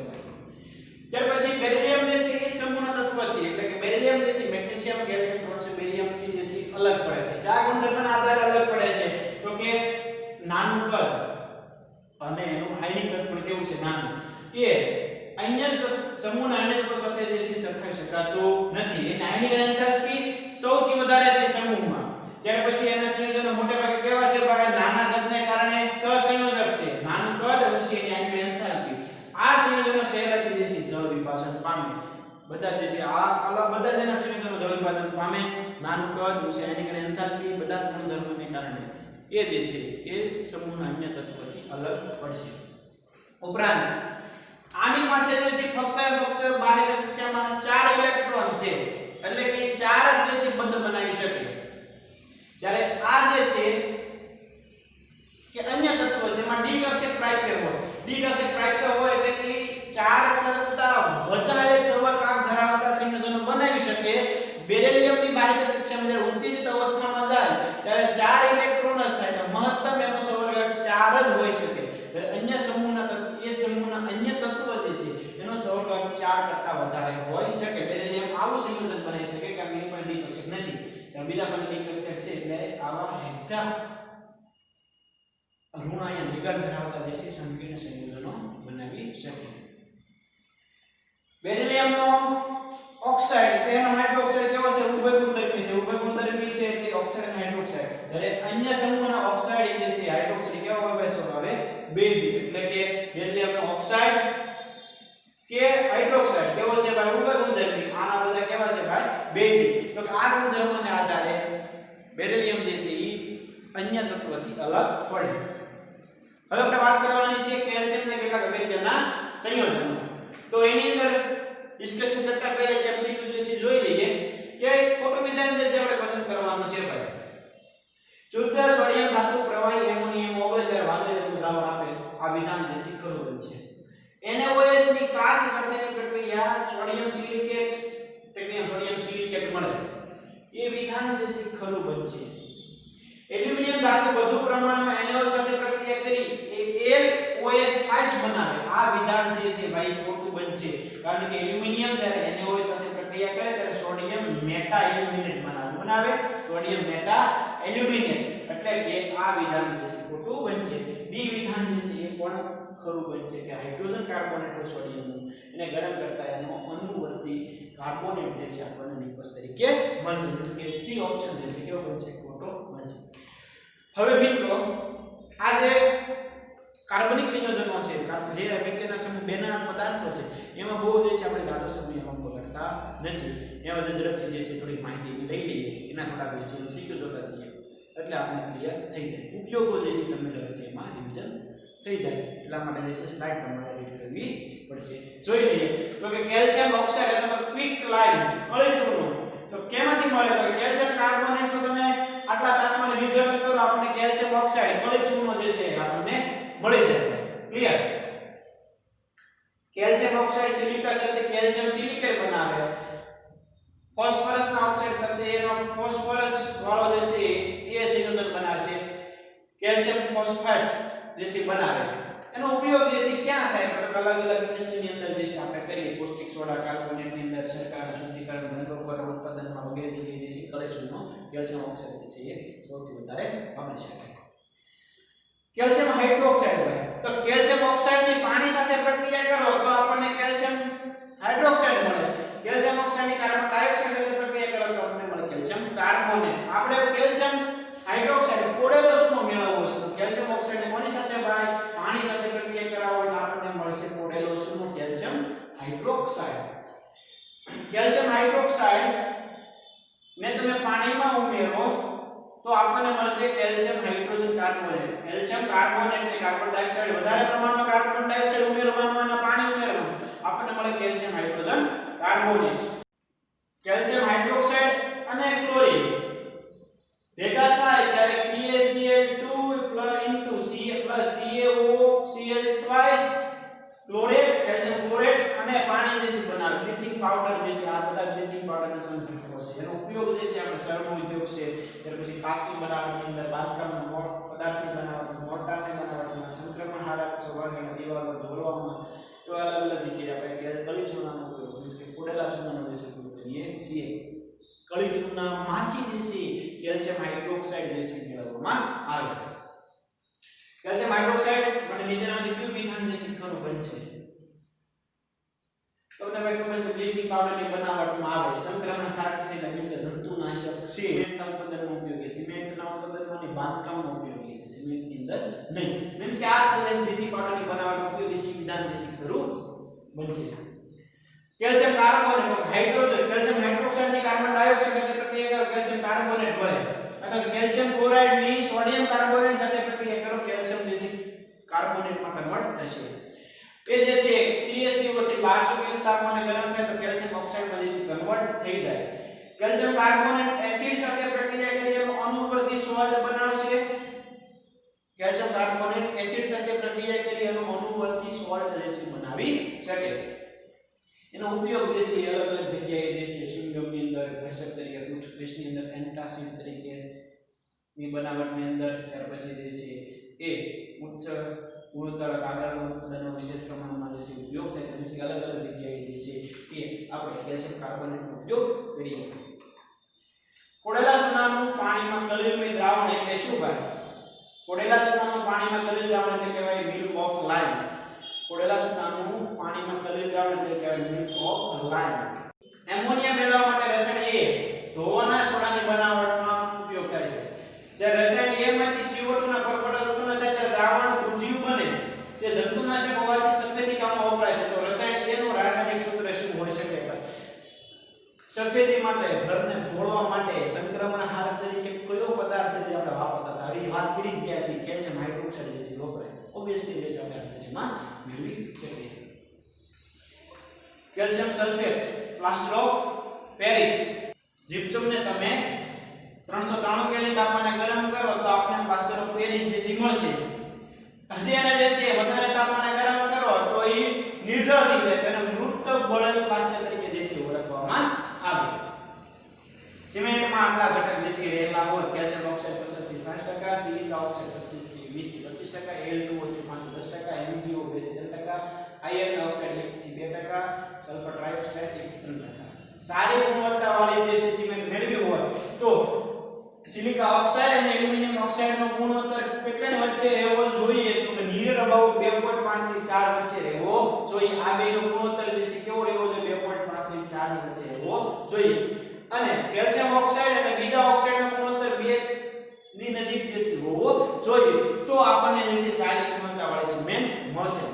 ત્યાર પછી બેરિલિયમ જે છે એ સંપૂર્ણ તત્વથી એટલે કે બેરિલિયમ જે છે મેગ્નેશિયમ કેલ્શિયમ પ્રોટોન બેરિલિયમ થી જે છે અલગ પડે છે. કયા ગુણધર્મના આધારે અલગ પડે છે? તો કે નાનું કદ અને એનું આયનિક કદ પણ કેવું છે? નાનું. એ અન્ય સમૂહના અન્ય તત્વો સાથે જે છે સરખાવી શકાતું નથી. એની આયનિક એન્થાલ્પી સૌથી વધારે છે સમૂહમાં. ત્યાર પછી એના સંયોજનો મોટે ભાગે કેવા છે ભાઈ? નાના કદને કારણે સહસંયોજક છે. નાનું કદ અને એની આયનિક એન્થાલ્પી આ સંયોજનો સહેલાઈથી જે છે જળ વિભાજન પામે. બધા જે છે બધા જ એના સંયોજનો જળ વિભાજન પામે. નાનું કદ ઊંચી આયનિક એન્થાલ્પી બધા જ ગુણધર્મોને કારણે એ જે છે એ સમૂહના અન્ય તત્વોથી અલગ પડશે. ઉપરાંત આની પાસે જે છે ફક્ત બાહ્ય કક્ષામાં 4 ઇલેક્ટ્રોન છે. એટલે કે 4 જ જે છે બંધ બનાવી શકે. જ્યારે આ જે છે કે અન્ય તત્વ છે એમાં ડી કક્ષક પ્રાપ્ય હોય. ડી કક્ષક પ્રાપ્ય હોય એટલે કે 4 કરતા વધારે સવર્ગાંક ધરાવતા સંયોજનો બનાવી શકે. બેરિલિયમની બાહ્ય કક્ષામાં જ્યારે ઉત્તેજિત અવસ્થામાં જાય ત્યારે 4 ઇલેક્ટ્રોન જ થાય. તો મહત્તમ એનો સવર્ગાંક 4 જ હોઈ શકે. અન્ય સમૂહના સમૂહના અન્ય તત્વ જે છે એનો સવર્ગાંક 4 કરતા વધારે હોઈ શકે. બેરિલિયમ આવું સંયોજન બનાવી શકે કારણ કે એની પાસે ડી કક્ષક નથી. બીજા પાસે ડી કક્ષક છે એટલે આવા હેક્સા ઋણ આયન નિગાડ ધરાવતા જે છે સંકીર્ણ સંયોજનો બનાવી શકે. બેરિલિયમનો ઓક્સાઇડ તેનો હાઇડ્રોક્સાઇડ કેવો છે ઉભય ગુણધર્મી છે ઉભય ગુણધર્મી છે એટલે ઓક્સાઇડ અને હાઇડ્રોક્સાઇડ જ્યારે અન્ય સમૂહના ઓક્સાઇડ જે છે હાઇડ્રોક્સાઇડ કેવો હોય છે હવે બેઝિક એટલે કે બેરિલિયમનો ઓક્સાઇડ કે હાઇડ્રોક્સાઇડ કેવો છે ભાઈ ઉભય ગુણધર્મી આના બધા કેવા છે ભાઈ બેઝિક તો આ ગુણધર્મને આધારે બેરિલિયમ જે છે ઈ અન્ય તત્વથી અલગ પડે હવે આપણે વાત કરવાની છે કેલ્શિયમના કેટલાક અગત્યના સંયોજનો તો એની અંદર ડિસ્કશન કરતા પહેલા કે એમસીક્યુ જે છે જોઈ લઈએ કે ખોટું વિધાન જે છે આપણે પસંદ કરવાનું છે ભાઈ શુદ્ધ સોડિયમ ધાતુ પ્રવાહી એમોનિયમ ઓગળે ત્યારે વાદળી રંગનું દ્રાવણ આપે આ વિધાન જે છે ખરું બનશે NaOH ની કાચ સાથેની પ્રક્રિયા સોડિયમ સિલિકેટ મળે એ વિધાન જે છે ખરું બનશે એલ્યુમિનિયમ ધાતુ વધુ પ્રમાણમાં NaOH સાથે પ્રક્રિયા કરી AlOH બનાવે આ વિધાન જે છે ભાઈ ખોટું બનશે કારણ કે એલ્યુમિનિયમ જ્યારે NaOH સાથે પ્રક્રિયા કરે ત્યારે સોડિયમ મેટા એલ્યુમિનેટ બનાવે સોડિયમ મેટા એલ્યુમિનેટ એટલે કે આ વિધાન જે છે ખોટું બનશે ડી વિધાન જે છે એ પણ ખરું બનશે કે હાઇડ્રોજન કાર્બોનેટ હોય સોડિયમનું એને ગરમ કરતા એનો અનુવર્તી કાર્બોનેટ જે છે આપણને નિપજ તરીકે મળશે એટલે કે સી ઓપ્શન જે છે કેવો બનશે ખોટો બનશે હવે મિત્રો આ જે કાર્બનિક સંયોજનો છે જે અગત્યના સમૂહ બેના પદાર્થો છે એમાં બહુ જે છે આપણે જાજો સમય એમાં બગાડતા નથી એમાં જે ઝડપથી જે છે થોડી માહિતી લઈ લઈએ એના થોડા વિશે શીખ્યો જોતા જઈએ એટલે આપણે ક્લિયર થઈ જાય ઉપયોગો જે છે તમને ઝડપથી એમાં રિવિઝન થઈ જાય એટલા માટે જે છે સ્લાઇડ તમારે રીડ કરવી પડશે જોઈ લઈએ તો કે કેલ્શિયમ ઓક્સાઇડ અથવા ક્વિક લાઇમ કળીચૂર્ણ તો કેમાંથી મળે તો કેલ્શિયમ કાર્બોનેટ નું તમે આટલા તાપમાને વિઘટન કરો આપણને કેલ્શિયમ ઓક્સાઇડ કળીચૂર્ણ જે છે આપણને મળી જાય ક્લિયર કેલ્શિયમ ઓક્સાઇડ સિલિકા સાથે કેલ્શિયમ સિલિકેટ બનાવે ફોસ્ફરસના ઓક્સાઇડ સાથે એનો ફોસ્ફરસ વાળો જે છે એ સંયોજન બનાવે છે કેલ્શિયમ ફોસ્ફેટ જે છે બનાવે એનો ઉપયોગ જે છે ક્યાં થાય તો અલગ અલગ ઇન્ડસ્ટ્રીની અંદર જે છે આપણે કરીએ કોસ્ટિક સોડા કાર્બોનેટની અંદર સરકાર શુદ્ધિકરણ ગંધકોરણ ઉત્પાદનમાં વગેરે જગ્યાએ જે છે કલેશનો કેલ્શિયમ ઓક્સાઇડ જે છે એ સૌથી વધારે વાપરી શકાય કેલ્શિયમ હાઇડ્રોક્સાઇડ હોય તો કેલ્શિયમ ઓક્સાઇડની પાણી સાથે પ્રક્રિયા કરો તો આપણને કેલ્શિયમ હાઇડ્રોક્સાઇડ મળે કેલ્શિયમ ઓક્સાઇડની કાર્બન ડાયોક્સાઇડ સાથે પ્રક્રિયા કરો તો આપણને મળે કેલ્શિયમ કાર્બોનેટ આપણે કેલ્શિયમ હાઇડ્રોક્સાઇડ કોડેલો શું મેળવવો છે તો કેલ્શિયમ ઓક્સાઇડ કોની સાથે ભાઈ પાણી સાથે પ્રક્રિયા કરાવો તો આપણને મળશે કોડેલો શું કેલ્શિયમ હાઇડ્રોક્સાઇડ કેલ્શિયમ હાઇડ્રોક્સાઇડ ને તમે પાણીમાં ઉમેરો તો આપણને મળશે calcium hydrogen carbonate calcium carbonate ને કાર્બન ડાયોક્સાઇડ વધારે પ્રમાણમાં કાર્બન ડાયોક્સાઇડ ઉમેરવાનું અને પાણી ઉમેરવાનું આપણને મળે calcium hydrogen carbonate calcium hydroxide અને ક્લોરીન ભેગા થાય ત્યારે CaCl2 CaCaO twice chlorate calcium chlorate અને પાણી જે છે બનાવે બ્લીચિંગ પાવડર જે છે આ બધા બ્લીચિંગ પાવડરના સંસ્કૃતો છે એનો ઉપયોગ જે છે આપણે સર્વ ઉદ્યોગ છે ત્યાર પછી કાચની બનાવટની અંદર બાંધકામના પદાર્થની બનાવટમાં મોર્ટારની બનાવટમાં સંક્રમણ હારક સવારના દિવાલો દોરવામાં એવા અલગ અલગ જગ્યાએ આપણે કળીચૂર્ણનો ઉપયોગ એટલે કે કોડેલા ચૂર્ણનો જે છે ઉપયોગ કરીએ છીએ કળીચૂર્ણમાંથી જે છે કેલ્શિયમ હાઇડ્રોક્સાઇડ જે છે મેળવવામાં આવે કેલ્શિયમ હાઇડ્રોક્સાઇડ અને નીચેનામાંથી કયું વિધાન જે છે ખરું બનશે તમને ભાઈ ખબર છે બ્લીચિંગ પાવડરની બનાવટમાં આવે સંક્રમણ કારક છે એટલે બીજા જંતુનાશક છે સિમેન્ટના ઉત્પાદનમાં ઉપયોગી સિમેન્ટના ઉત્પાદનમાં અને બાંધકામમાં ઉપયોગી છે સિમેન્ટની અંદર નહીં મીન્સ કે આ બ્લીચિંગ પાવડરની બનાવટમાં ઉપયોગી છે વિધાન જે છે ખરું બનશે કેલ્શિયમ કાર્બોનેટ હાઇડ્રોજન કેલ્શિયમ હાઇડ્રોક્સાઇડની કાર્બન ડાયોક્સાઇડ સાથે પ્રક્રિયા કરો કેલ્શિયમ કાર્બોનેટ મળે અથવા કેલ્શિયમ ક્લોરાઇડની સોડિયમ કાર્બોનેટ સાથે પ્રક્રિયા કરો કેલ્શિયમ જે છે કાર્બોનેટમાં કન્વર્ટ થશે એ જે છે CaCO થી 1200 કેલ્વિન તાપમાને ગરમ થાય તો કેલ્શિયમ ઓક્સાઇડમાં જે છે કન્વર્ટ થઈ જાય કેલ્શિયમ કાર્બોનેટ એસિડ સાથે પ્રક્રિયા કરી એનો અનુવર્તી સોલ્ટ બનાવશે કેલ્શિયમ કાર્બોનેટ એસિડ સાથે પ્રક્રિયા કરી એનો અનુવર્તી સોલ્ટ જે છે બનાવી શકે એનો ઉપયોગ જે છે અલગ અલગ જગ્યાએ જે છે શિંગમની અંદર ઘર્ષક તરીકે ટૂથપેસ્ટની અંદર એન્ટાસિડ તરીકે ની બનાવટની અંદર ત્યાર પછી જે છે એ ઉચ્ચ ગુણોત્તર કાગળના ઉત્પાદનનો વિશેષ પ્રમાણમાં જે છે ઉપયોગ થાય છે અલગ અલગ જગ્યાએ જે છે એ આપણે કેલ્શિયમ કાર્બોનેટનો ઉપયોગ કરીએ કોડેલા સોનાનું પાણીમાં કલીલમય દ્રાવણ એટલે શું ભાઈ કોડેલા સોનાનું પાણીમાં કલીલ દ્રાવણ એટલે કહેવાય મિલ્ક ઓફ લાઇમ ખોડેલા સુકાનું પાણીમાં કલેલ દ્રાવણ એટલે કહેવાય મિલ્ક ઓફ લાઇમ. એમોનિયા મેળવવા માટે રસાયણ A ધોવાના સોડાની બનાવટમાં ઉપયોગ થાય છે. જ્યારે રસાયણ A માંથી CO2 ના પરપોટા ઉત્પન્ન થાય ત્યારે દ્રાવણ ઉજ્જુ બને. તે જંતુનાશક હોવાથી સફેદી કામમાં વપરાય છે. તો રસાયણ A નું રાસાયણિક સૂત્ર શું હોઈ શકે? સફેદી માટે, ઘરને ધોળવા માટે સંક્રમણ હાર તરીકે કયો પદાર્થ છે જે આપણે વાપરતા હતા? હવે વાત કરી ગયા છે કેલ્શિયમ હાઇડ્રોક્સાઇડ જે છે વપરાય. ઓબ્વિયસલી જે છે આપણે આન્સરમાં મેળવી શકીએ. Calcium sulphate plaster of Paris જીપ્સમને તમે 393 કેલ્વિન તાપમાને ગરમ કરો તો આપણે પ્લાસ્ટર ઓફ પેરિસ જે છે મળશે. હજી એને જે છે વધારે તાપમાને ગરમ કરો તો એ નિર્જળ થઈ જાય, તેને મૃત બળેલ પ્લાસ્ટર તરીકે જે છે ઓળખવામાં આવે. સિમેન્ટમાં આટલા ઘટક જે છે રહેલા હોય: કેલ્શિયમ ઓક્સાઇડ 50 થી 60%, સિલિકા ઓક્સાઇડ 25 થી 20 થી 25%, Al2O 5 થી 10%, MgO 2 થી 3%, આયર્ન ઓક્સાઇડ 1 થી 2%, સલ્ફર ટ્રાઇઓક્સાઇડ 1 થી 3%. સારી ગુણવત્તાવાળી જે છે સિમેન્ટ મેળવી હોય તો સિલિકા ઓક્સાઇડ અને એલ્યુમિનિયમ ઓક્સાઇડનો ગુણોત્તર કેટલાની વચ્ચે રહેવો જોઈએ? તો કે નિયર અબાઉટ 2.5 થી 4 વચ્ચે રહેવો જોઈએ. આ બેનો ગુણોત્તર જે છે કેવો રહેવો જોઈએ? 2.5 થી 4 ની વચ્ચે રહેવો જોઈએ. અને કેલ્શિયમ ઓક્સાઇડ અને બીજા ઓક્સાઇડનો ગુણોત્તર 2 ની નજીક જે છે હોવો જોઈએ. તો આપણને જે છે સારી ગુણવત્તાવાળી સિમેન્ટ મળશે.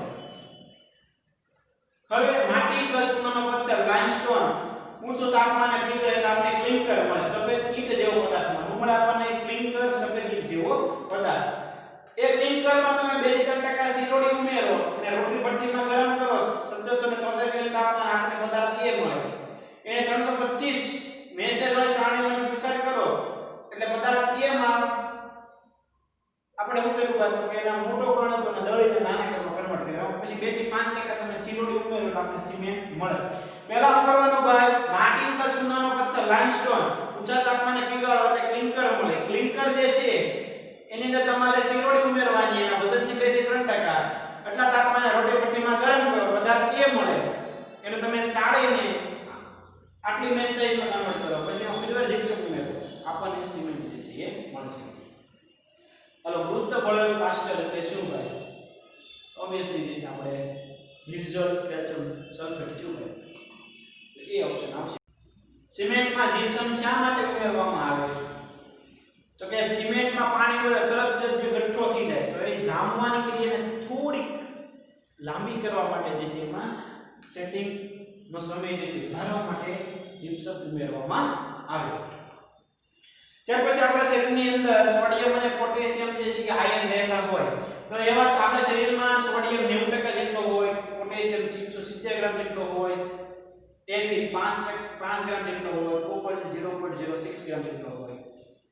હવે માટી પ્લસ ચૂનાનો પથ્થર લાઇમસ્ટોન ઊંચું તાપમાને પીગળે એટલે આપણે ક્લિંકર મળે. સફેદ ઈંટ જેવો પદાર્થ મળે. આપણને ક્લિંકર સફેદ ઈંટ જેવો પદાર્થ. એ ક્લિંકરમાં તમે 2 થી 3% સિરોડી ઉમેરો અને રોટલી ભઠ્ઠીમાં ગરમ કરો 1714 કેલ્વિન તાપમાને આપણને પદાર્થ એ મળે. એને 325 નેચરલ સાણીમાંથી પસાર કરો એટલે પદાર્થ એ માં આપણે શું કર્યું બાદ તો કે એના મોટો કણ હતો ને દળીને નાના કણમાં કન્વર્ટ કર્યો. પછી 2 થી 5% તમે સિરોડી ઉમેરો એટલે આપણને સિમેન્ટ મળે. પહેલા શું કરવાનું ભાઈ? માટી પ્લસ ચૂનાનો પથ્થર લાઇમસ્ટોન ઊંચા તાપમાને પીગળો એટલે ક્લિંકર મળે. ક્લિંકર જે છે એની અંદર તમારે સિરોડી ઉમેરવાની, એના વજનથી 2 થી 3%. આટલા તાપમાને રોટી ભઠ્ઠીમાં ગરમ કરો પદાર્થ એ મળે. એને તમે સાળીને આટલી મેશ સાઈઝમાં કન્વર્ટ કરો. પછી ફિલ્ટર જીપ્સમ ઉમેરો, આપણને સિમેન્ટ જે છે એ મળશે. હાલો, મૃત બળેલ પ્લાસ્ટર એટલે શું ભાઈ? ઓબ્વિયસલી જે છે આપણે નિર્જળ કેલ્શિયમ સલ્ફેટ ચૂને એ ઓપ્શન આવશે. સિમેન્ટમાં જીપ્સમ શા માટે ઉમેરવામાં આવે? તો કે સિમેન્ટમાં પાણી વડે તરત જ જે ગઠ્ઠો થઈ જાય તો એ જામવાની ક્રિયાને થોડીક લાંબી કરવા માટે જે છે એમાં સેટિંગ નો સમય જે છે વધારવા માટે જીપ્સમ ઉમેરવામાં આવે. ત્યાર પછી આપણા શરીરની અંદર સોડિયમ અને પોટેશિયમ જે છે આયન રહેલા હોય તો એવા આપણા શરીરમાં સોડિયમ 90% જેટલો હોય, પોટેશિયમ 670 ગ્રામ જેટલો હોય, Fe 5 ગ્રામ જેટલો હોય, કોપર 0.06 ગ્રામ જેટલો હોય,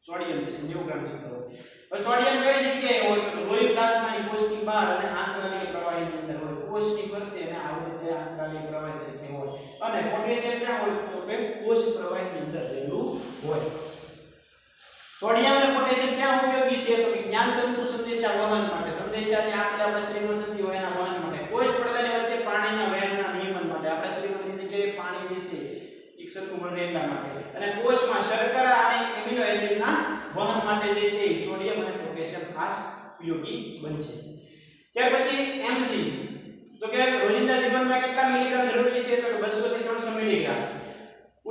સોડિયમ જે 90 ગ્રામ જેટલો હોય. હવે સોડિયમ કઈ જગ્યાએ હોય તો લોહી પ્લાઝમાની કોષની બહાર અને આંતરડાની પ્રવાહીની અંદર હોય. કોષની ફરતે અને આવી રીતે આંતરડાની પ્રવાહી તરીકે હોય. અને પોટેશિયમ ક્યાં હોય તો કે કોષ પ્રવાહીની અંદર રહેલું હોય. સોડિયમ અને પોટેશિયમ ક્યાં ઉપયોગી છે તો કે જ્ઞાનતંતુ સંદેશા વહન માટે, સંદેશાને આપણા શરીરમાં થતી હોય એના વહન માટે, કોષ પડદાની વચ્ચે પાણીના વહેણના નિયમન માટે, આપણા શરીરમાં જે જગ્યાએ પાણી જે છે એક સરખું બને એટલા માટે, અને કોષમાં શર્કરા અને એમિનો એસિડના વહન માટે જે છે સોડિયમ અને પોટેશિયમ ખાસ ઉપયોગી બનશે. ત્યાર પછી Mg તો કે રોજિંદા જીવનમાં કેટલા મિલીગ્રામ જરૂરી છે તો કે 200 થી 300 મિલીગ્રામ.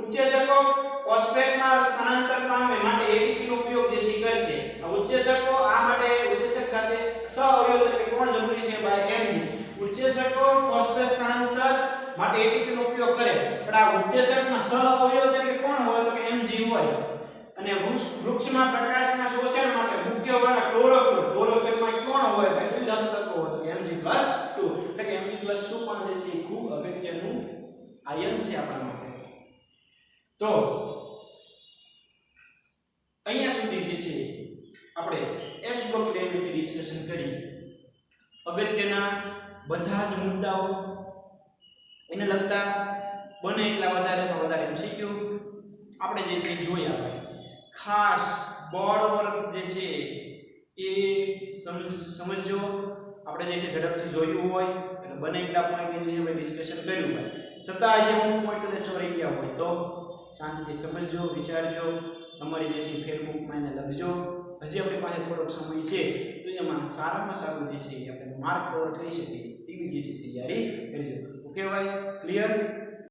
ઉત્સેચકો ફોસ્ફેટમાં સ્થાનાંતર પામે માટે ATP નો ઉપયોગ જે છે કરશે. આ ઉત્સેચકો આ માટે ઉત્સેચક સાથે સહઅવયવ તરીકે કોણ જરૂરી છે ભાઈ? Mg. ઉત્સેચકો ફોસ્ફેટ સ્થાનાંતર માટે ATP નો ઉપયોગ કરે પણ આ ઉત્સેચકમાં સહઅવયવ તરીકે કોણ હોય તો કે Mg હોય. અને વૃક્ષમાં પ્રકાશના શોષણ માટે મુખ્ય વર્ણ ક્લોરોફિલ, ક્લોરોફિલમાં કોણ હોય ભાઈ? કયું ધાતુ તત્વ હોય તો Mg+2. એટલે કે Mg+2 પણ જે છે ખૂબ અગત્યનું આયન છે આપણા માટે. તો અહીંયા સુધી જે છે આપણે S બ્લોક લેવલની ડિસ્કશન કરી. અગત્યના બધા જ મુદ્દાઓ એને લગતા બને એટલા વધારે MCQ આપણે જે છે જોયા ભાઈ. ખાસ બોર્ડ વર્ક જે છે એ સમજો. આપણે જે છે ઝડપથી જોયું હોય એટલે બને એટલા પોઈન્ટની આપણે ડિસ્કશન કર્યું ભાઈ. છતાં આજે હું પોઈન્ટ કદાચ રહી ગયા હોય તો શાંતિથી સમજજો, વિચારજો, તમારી જે છે ફેસબુકમાં એને લખજો. હજી આપણી પાસે થોડોક સમય છે તો એમાં સારામાં સારું જે છે આપણે માર્ક કવર કરી શકીએ તે એવી જે છે તૈયારી કરજો. ઓકે ભાઈ, ક્લિયર?